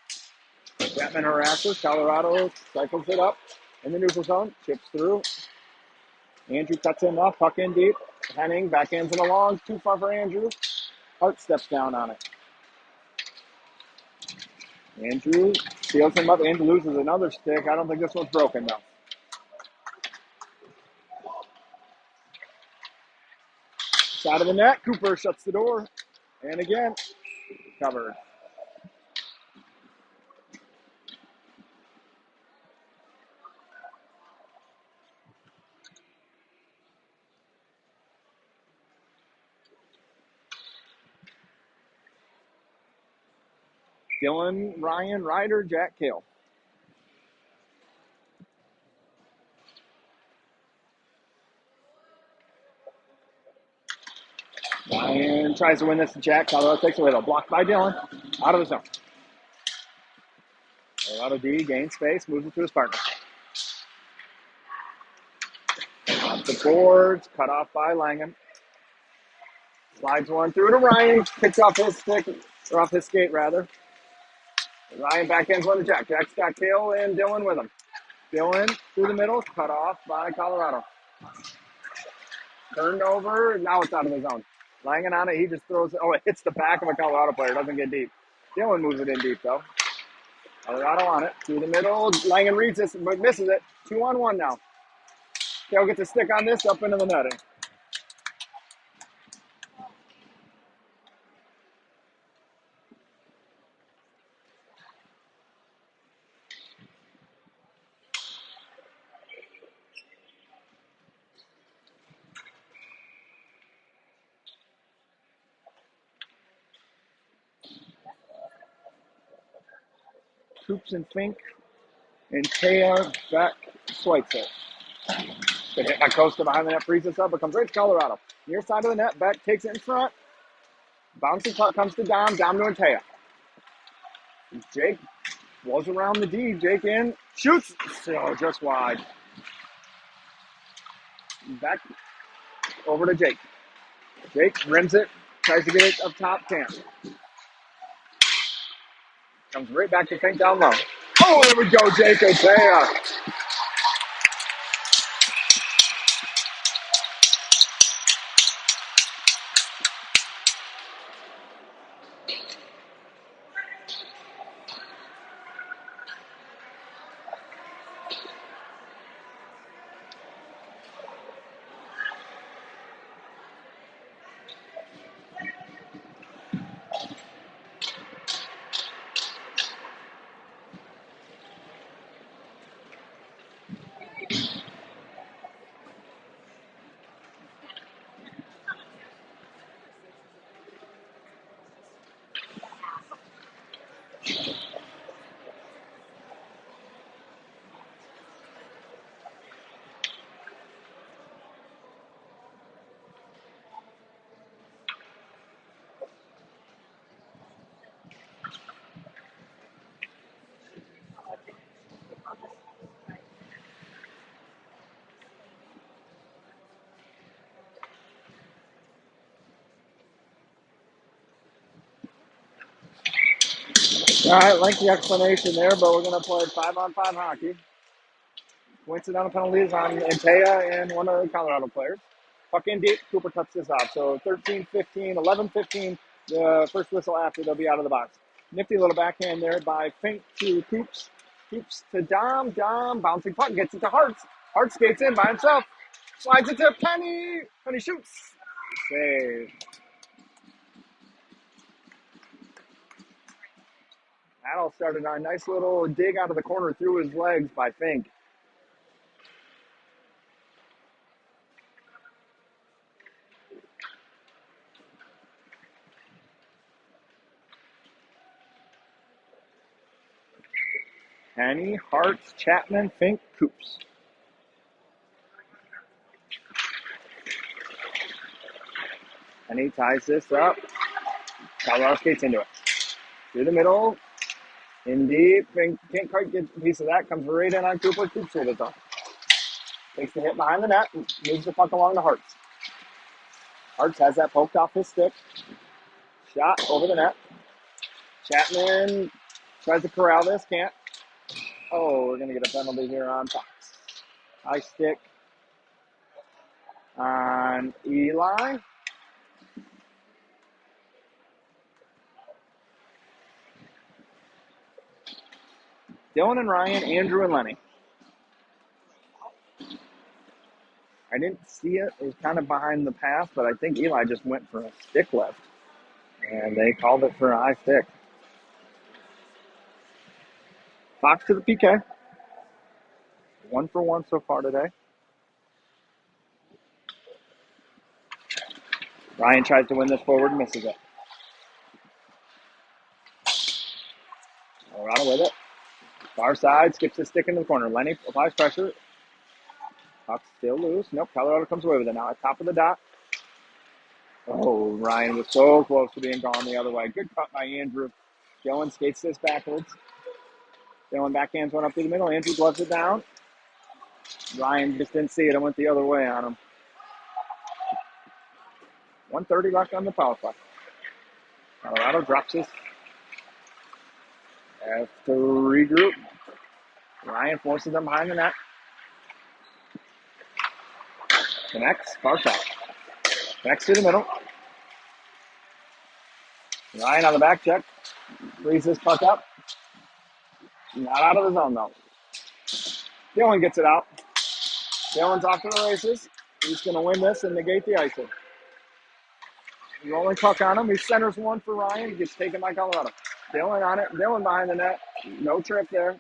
Chapman harasses. Colorado cycles it up in the neutral zone. Chips through. Andrew cuts him off. Puck in deep. Henning backhands it along. Too far for Andrew. Hart steps down on it. Andrew seals him up and loses another stick. I don't think this one's broken, though. Side of the net. Cooper shuts the door. And again, covered. Dylan, Ryan, Ryder, Jack Kale. Ryan tries to win this to Jack. Colorado takes away, though. Blocked by Dylan. Out of the zone. Colorado D gains space, moves it to his partner. Off the boards, cut off by Langham. Slides one through to Ryan. Picks off his stick, or off his skate, rather. Ryan backhands one to Jack. Jack's got Kale and Dylan with him. Dylan through the middle, cut off by Colorado. Turned over, now it's out of the zone. Langham on it, he just throws it. Oh, it hits the back of a Colorado player, doesn't get deep. Dylan moves it in deep, though. Colorado on it, through the middle. Langham reads this, but misses it. 2-on-1 now. Kale gets a stick on this, up into the netting. Coops and Fink, and Taya back swipes it. Good hit by Costa behind the net, frees this up, but comes right to Colorado. Near side of the net, Beck takes it in front. Bouncing puck comes to Dom to Taya. Jake blows around the D. Jake in, shoots, so just wide. Back over to Jake. Jake rims it, tries to get it up top, can't. Comes right back to Fink down low. Oh, there we go, Jake Taya. All right, lengthy explanation there, but we're going to play 5-on-5 hockey. Coincidental penalties on Taya and one of the Colorado players. Puck in deep, Cooper cuts this off. So 13-15, 11-15, the first whistle after they'll be out of the box. Nifty little backhand there by Fink to Coops. Coops to Dom. Dom, bouncing puck, gets it to Hartz. Hartz skates in by himself. Slides it to Penny. Penny shoots. Save. That all started on a nice little dig out of the corner through his legs by Fink. Penny, Hartz, Chapman, Fink, Coops. Penny ties this up. Colorado skates into it. Through the middle. In deep. Fink can't quite get a piece of that. Comes right in on Cooper. Coops with it though. Takes the hit behind the net, and moves the puck along to Hartz. Hartz has that poked off his stick. Shot over the net. Chapman tries to corral this, can't. Oh, we're going to get a penalty here on Fox. High stick on Eli. Dylan and Ryan, Andrew and Lenny. I didn't see it. It was kind of behind the pass, but I think Eli just went for a stick lift. And they called it for a high stick. Fox to the PK. 1 for 1 so far today. Ryan tries to win this forward, misses it. Colorado with it. Far side, skips the stick into the corner. Lenny applies pressure. Puck still loose. Nope, Colorado comes away with it now at top of the dot. Oh, Ryan was so close to being gone the other way. Good cut by Andrew. Dylan skates this backwards. Dylan backhands one up through the middle. Andrew gloves it down. Ryan just didn't see it and went the other way on him. 1:30 left on the power play. Colorado drops this. Has to regroup. Ryan forces them behind the net. Connects. Far side. Connects to the middle. Ryan on the back check. Frees this puck up. Not out of the zone, though. Dylan gets it out. Dylan's off to the races. He's going to win this and negate the icing. Rolling puck on him. He centers one for Ryan. He gets taken by Colorado. Dylan on it. Dylan behind the net. No trip there.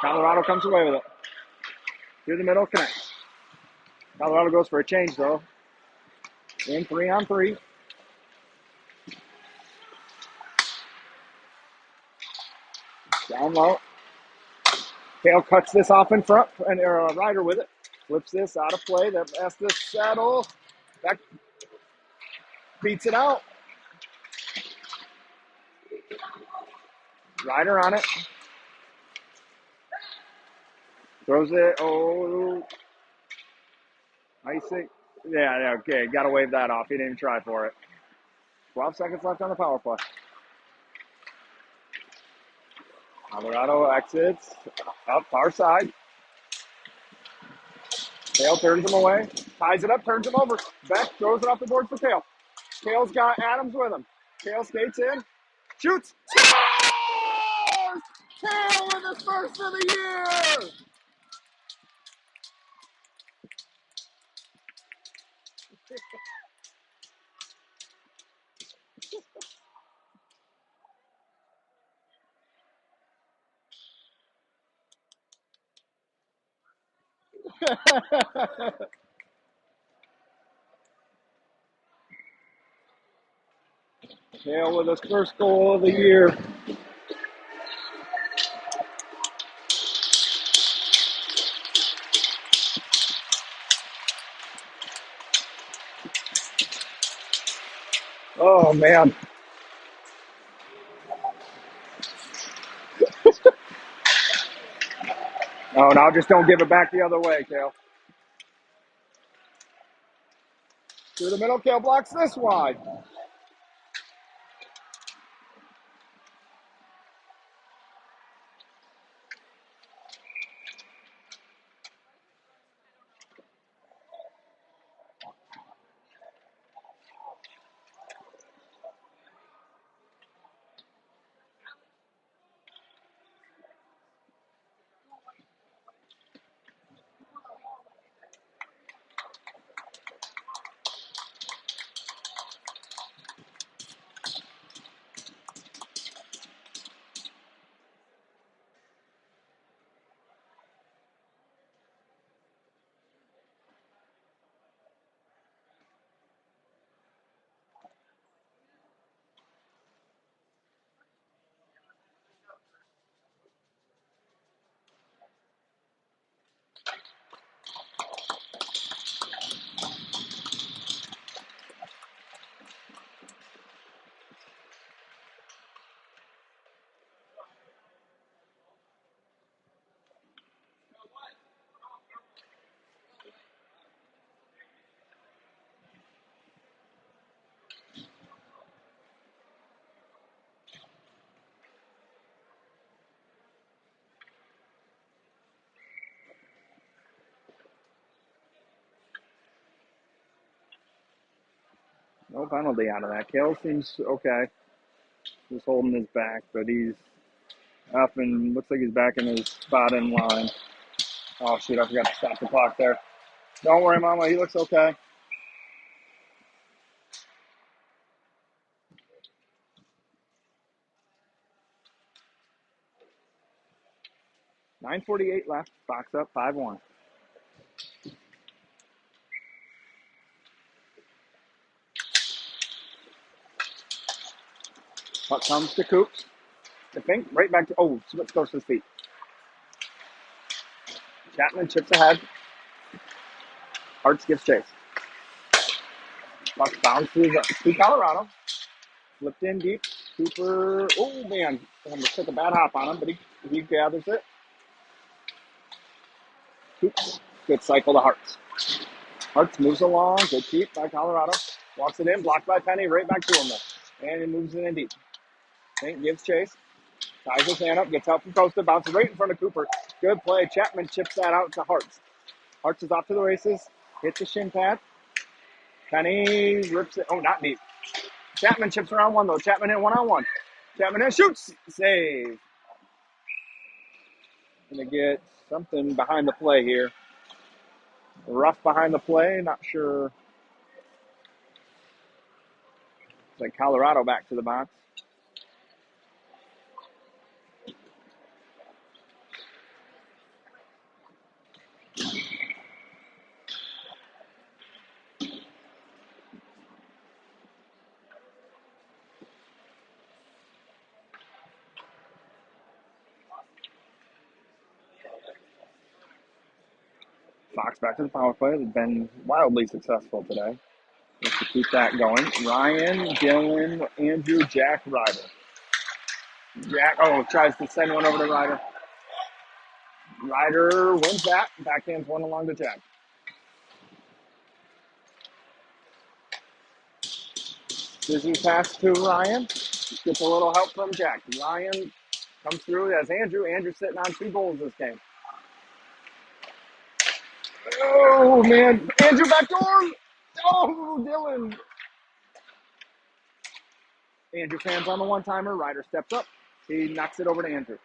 Colorado comes away with it. Through the middle, connects. Colorado goes for a change, though. In 3-on-3. Down low. Kale cuts this off in front, and Ryder with it. Flips this out of play. That has to settle. Back. Beats it out. Ryder on it. Throws it. Oh. Icing. Yeah, okay. Got to wave that off. He didn't even try for it. 12 seconds left on the power play. Colorado exits up far side. Kale turns him away. Ties it up, turns him over. Beck throws it off the board for Kale. Kale's got Adams with him. Kale skates in. Shoots. Scores! Kale with his first of the year! Kale with his first goal of the year. Oh, man. Oh, now just don't give it back the other way, Kale. Through the middle, Kale blocks this wide. No penalty out of that. Kale seems okay. Just holding his back, but he's up and looks like he's back in his spot in line. Oh, shoot, I forgot to stop the clock there. Don't worry, Mama. He looks okay. 9:48 left. Box up 5-1. Puck comes to Coops. To Fink. Right back to... Oh, Smith goes to his feet. Chapman chips ahead. Hartz gives chase. Puck bounces to Colorado. Flipped in deep. Cooper... Oh, man. Almost took a bad hop on him, but he gathers it. Coops. Good cycle to Hartz. Hartz moves along. Good keep by Colorado. Walks it in. Blocked by Penny. Right back to him, though. And he moves it in deep. Fink gives chase. Ties his hand up. Gets out from Costa. Bounces right in front of Cooper. Good play. Chapman chips that out to Hartz. Hartz is off to the races. Hits the shin pad. Penny rips it. Oh, not deep. Chapman chips around one, though. Chapman in one-on-one. Chapman in, shoots. Save. Gonna get something behind the play here. Rough behind the play. Not sure. It's like Colorado back to the box. Fox back to the power play. They've been wildly successful today. Just to keep that going. Ryan, Dylan, Andrew, Jack, Ryder. Jack, tries to send one over to Ryder. Ryder wins that. Backhands one along to Jack. Scissors pass to Ryan. Gets a little help from Jack. Ryan comes through as Andrew. Andrew sitting on 2 goals this game. Oh, man. Andrew backdoor. Oh, Dylan. Andrew fans on the one-timer. Ryder steps up. He knocks it over to Andrew.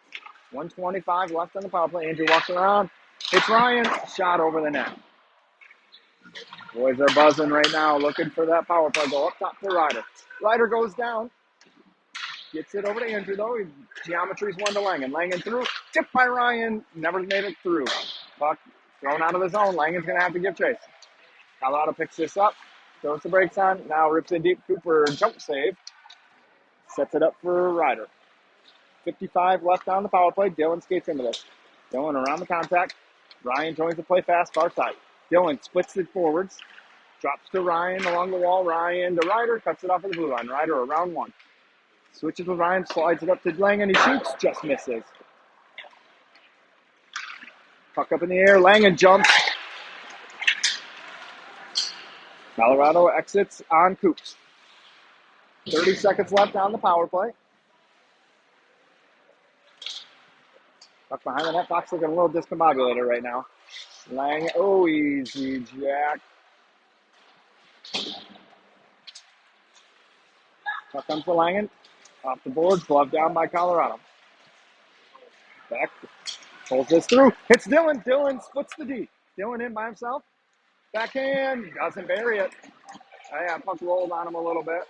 1:25 left on the power play. Andrew walks around. It's Ryan. Shot over the net. Boys are buzzing right now, looking for that power play goal. Up top to Ryder. Ryder goes down. Gets it over to Andrew, though. Geometry's one to Langen. Langen through. Tipped by Ryan. Never made it through. Puck thrown out of the zone. Langen's going to have to give chase. Colorado picks this up. Throws the brakes on. Now rips in deep. Cooper jump save. Sets it up for Ryder. 55 left on the power play. Dylan skates into this. Dylan around the contact. Ryan joins the play fast, far side. Dylan splits it forwards. Drops to Ryan along the wall. Ryan to Ryder. Cuts it off of the blue line. Ryder around one. Switches with Ryan. Slides it up to Langen. He shoots. Just misses. Puck up in the air. Langen jumps. Colorado exits on Coops. 30 seconds left on the power play. Puck behind the net. Fox looking a little discombobulated right now. Lang, easy, Jack. Puck comes to Langen. Off the boards, glove down by Colorado. Back, pulls this through. Hits Dylan. Dylan splits the D. Dylan in by himself. Backhand, doesn't bury it. Puck rolled on him a little bit.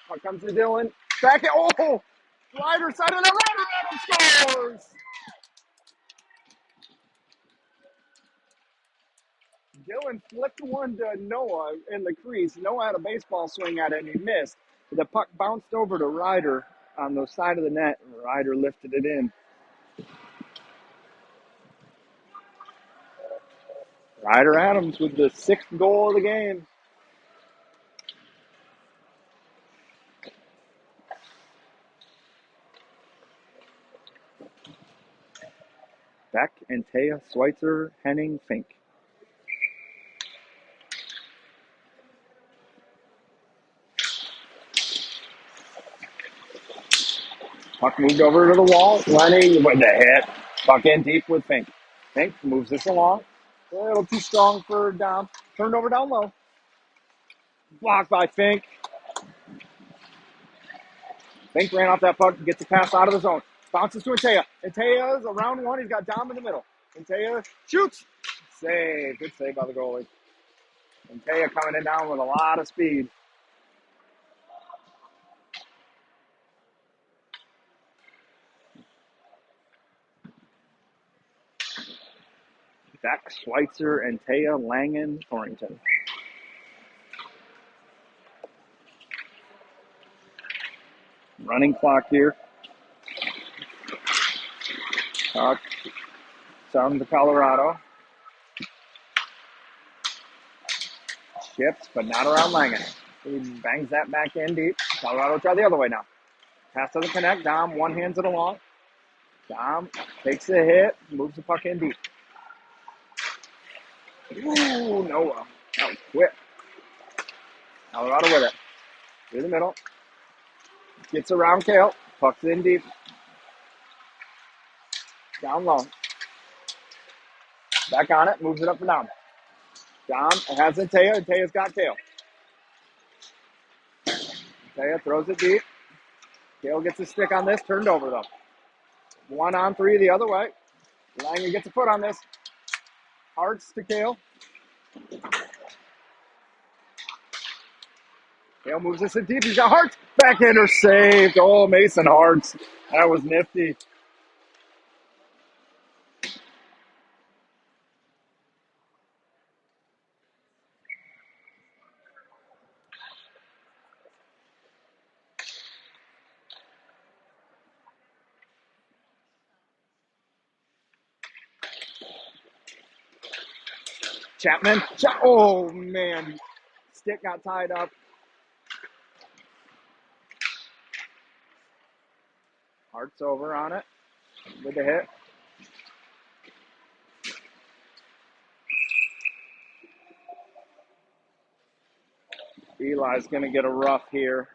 Puck comes to Dylan. Backhand, Ryder side of the Ryder Adams scores! Dylan flipped one to Noah in the crease. Noah had a baseball swing at it and he missed. The puck bounced over to Ryder on the side of the net, and Ryder lifted it in. Ryder Adams with the 6th goal of the game. Beck and Taya, Schweitzer, Henning, Fink. Puck moved over to the wall. Lenny with the hit. Puck in deep with Fink. Fink moves this along. A little too strong for Dom. Turned over down low. Blocked by Fink. Fink ran off that puck, gets a pass out of the zone. Bounces to Antea. Antea's around one. He's got Dom in the middle. Antea shoots. Save. Good save by the goalie. Antea coming in down with a lot of speed. Zach Schweitzer, Antea, Langen, Torrington. Running clock here. Down to Colorado. Ships, but not around Langen. He bangs that back in deep. Colorado try the other way now. Pass doesn't connect. Dom one hands it along. Dom takes the hit, moves the puck in deep. Ooh, Noah. That was quick. Colorado with it. Through the middle. Gets around Kale. Pucks in deep. Down low. Back on it. Moves it up and down. Dom has Antea. Antea's got Kale. Antea throws it deep. Kale gets a stick on this. Turned over though. 1-on-3 the other way. Langen gets a foot on this. Hartz to Kale. Kale moves this in deep. He's got Hartz. Backhander saved. Oh, Mason Hartz. That was nifty. Chapman. Oh, man. Stick got tied up. Hart's over on it with the hit. Eli's going to get a rough here.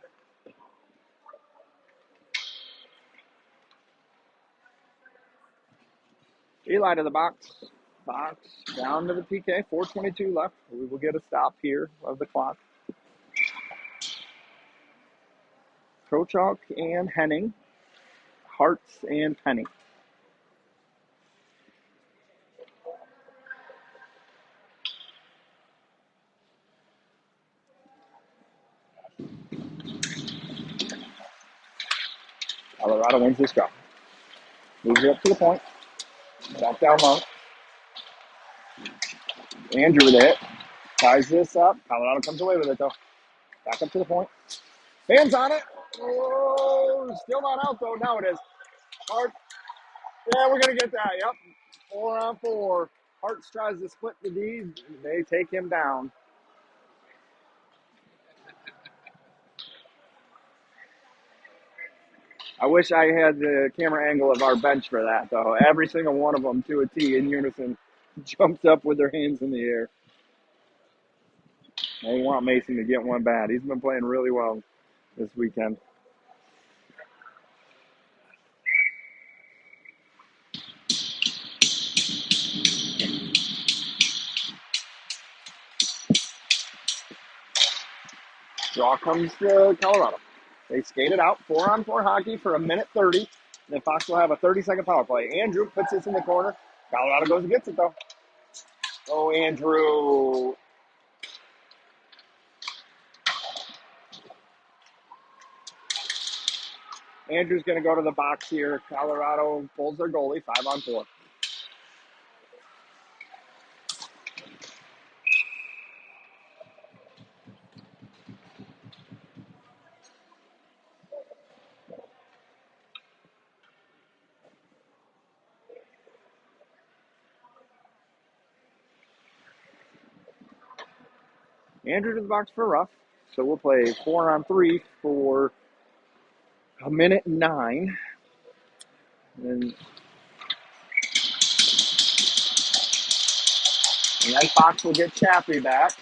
Eli to the box. Box down to the PK. 4:22 left. We will get a stop here of the clock. Krochok and Henning. Hartz and Penny. Colorado wins this draw. Moves it up to the point. Back down low. Andrew with it. Ties this up. Colorado comes away with it, though. Back up to the point. Fans on it. Oh, still not out, though. Now it is. Hart. Yeah, we're going to get that. Yep. 4-on-4. Hartz tries to split the D. They take him down. I wish I had the camera angle of our bench for that, though. Every single one of them to a T in unison jumped up with their hands in the air. They want Mason to get one bad. He's been playing really well this weekend. Draw comes to Colorado. They skated out 4-on-4 hockey for 1:30. Then Fox will have a 30-second power play. Andrew puts this in the corner. Colorado goes and gets it, though. Oh, Andrew. Andrew's going to go to the box here. Colorado pulls their goalie, 5-on-4. Andrew to the box for rough. So we'll play 4-on-3 for 1:09. And then Fox will get Chappie back.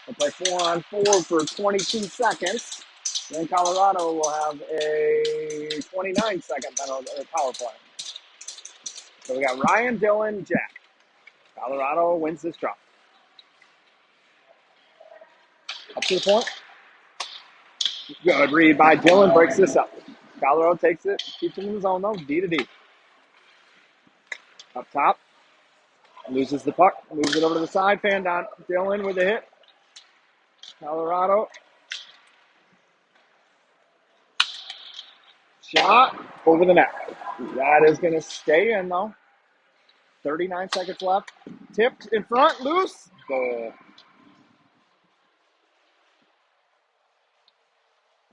We'll play 4-on-4 for 22 seconds. Then Colorado will have a 29-second power play. So we got Ryan, Dylan, Jack. Colorado wins this draw. to the point. Good read by Dylan. Breaks this up. Colorado takes it. Keeps him in the zone, though. D to D. Up top. Loses the puck. Moves it over to the side. Fan down. Dylan with a hit. Colorado. Shot over the net. That is going to stay in, though. 39 seconds left. Tipped in front. Loose. Goal.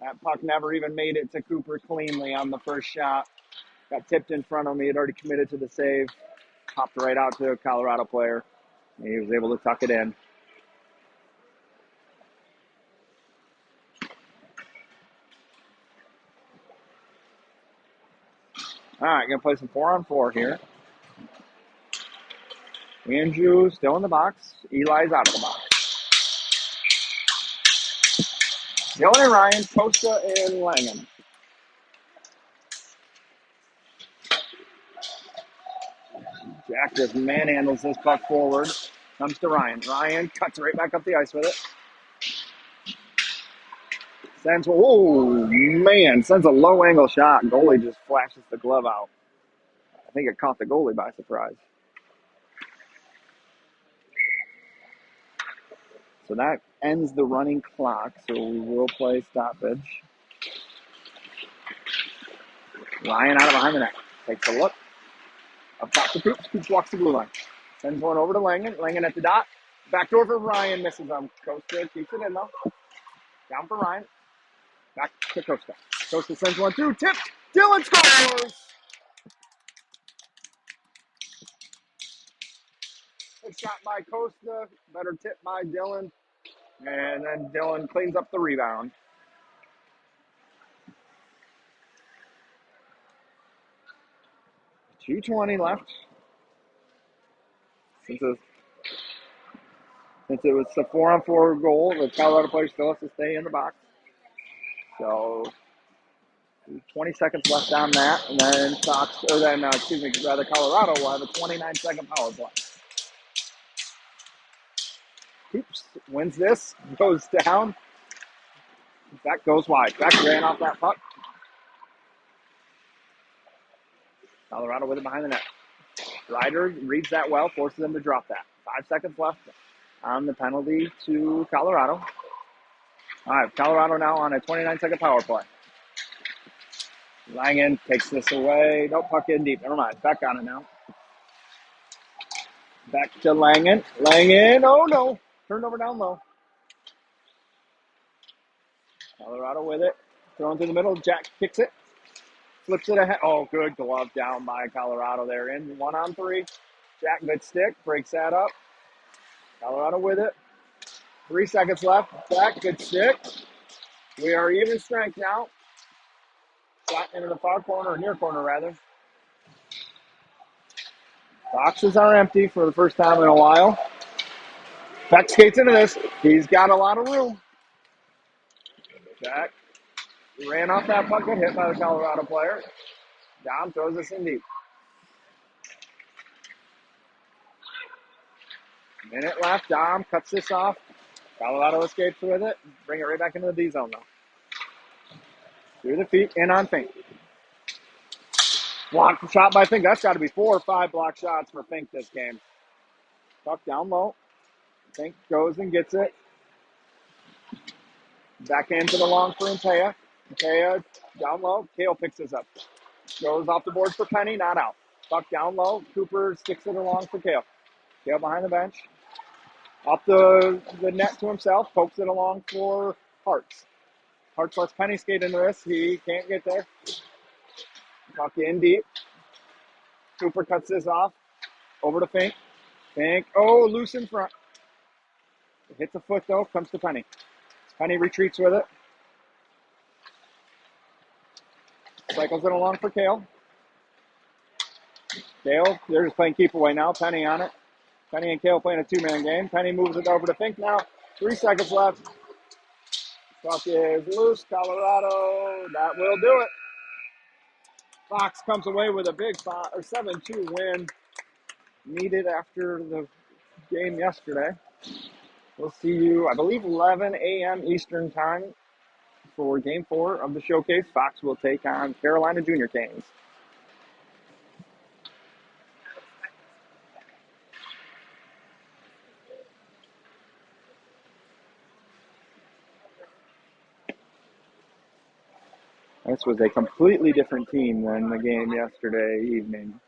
That puck never even made it to Cooper cleanly on the first shot. Got tipped in front of me. He had already committed to the save. Popped right out to a Colorado player. And he was able to tuck it in. All right, going to play some 4-on-4 here. Andrew still in the box. Eli's out of the box. Dylan and Ryan, Costa and Langen. Jack just manhandles this puck forward. Comes to Ryan. Ryan cuts right back up the ice with it. Sends a low angle shot. Goalie just flashes the glove out. I think it caught the goalie by surprise. So that ends the running clock. So we will play stoppage. Ryan out of behind the net. Takes a look. Up top to Coops. Coops walks the blue line. Sends one over to Langen. Langen at the dot. Backdoor for Ryan. Misses him. Costa keeps it in though. Down for Ryan. Back to Costa. Costa sends one through. Tipped. Dylan scores. Good shot by Costa. Better tip by Dylan. And then Dylan cleans up the rebound. $2:20 left. Since it was a 4-on-4 goal, the Colorado player still has to stay in the box. So 20 seconds left on that, and then Colorado will have a 29-second power play. Oops, wins this, goes down. That goes wide. Beck ran off that puck. Colorado with it behind the net. Ryder reads that well, forces them to drop that. 5 seconds left on the penalty to Colorado. All right, Colorado now on a 29-second power play. Langen takes this away. Nope, puck in deep. Never mind. Beck on it now. Back to Langen. Langen, oh no. Turned over down low. Colorado with it. Thrown through the middle. Jack kicks it. Flips it ahead. Oh, good glove down by Colorado there. In 1-on-3. Jack, good stick. Breaks that up. Colorado with it. 3 seconds left. Jack, good stick. We are even strength now. Shot into the far corner, or near corner rather. Boxes are empty for the first time in a while. Beck skates into this. He's got a lot of room. Jack ran off that puck, got hit by the Colorado player. Dom throws this in deep. Minute left. Dom cuts this off. Colorado escapes with it. Bring it right back into the D zone, though. Through the feet, in on Fink. Blocked shot by Fink. That's got to be 4 or 5 block shots for Fink this game. Puck down low. Fink goes and gets it. Back into the long for Antea. Antea down low. Kale picks this up. Goes off the board for Penny, not out. Puck down low. Cooper sticks it along for Kale. Kale behind the bench. Off the net to himself. Pokes it along for Hartz. Hartz lets Penny skate into this. He can't get there. Puck in deep. Cooper cuts this off. Over to Fink. Fink. Oh, loose in front. Hits a foot, though. Comes to Penny. Penny retreats with it. Cycles it along for Kale. Kale, they're just playing keep away now. Penny on it. Penny and Kale playing a 2-man game. Penny moves it over to Fink now. 3 seconds left. Puck is loose. Colorado. That will do it. Fox comes away with a big 7-2 win. Needed after the game yesterday. We'll see you, I believe, 11 a.m. Eastern Time for Game 4 of the showcase. Fox will take on Carolina Junior Canes. This was a completely different team than the game yesterday evening.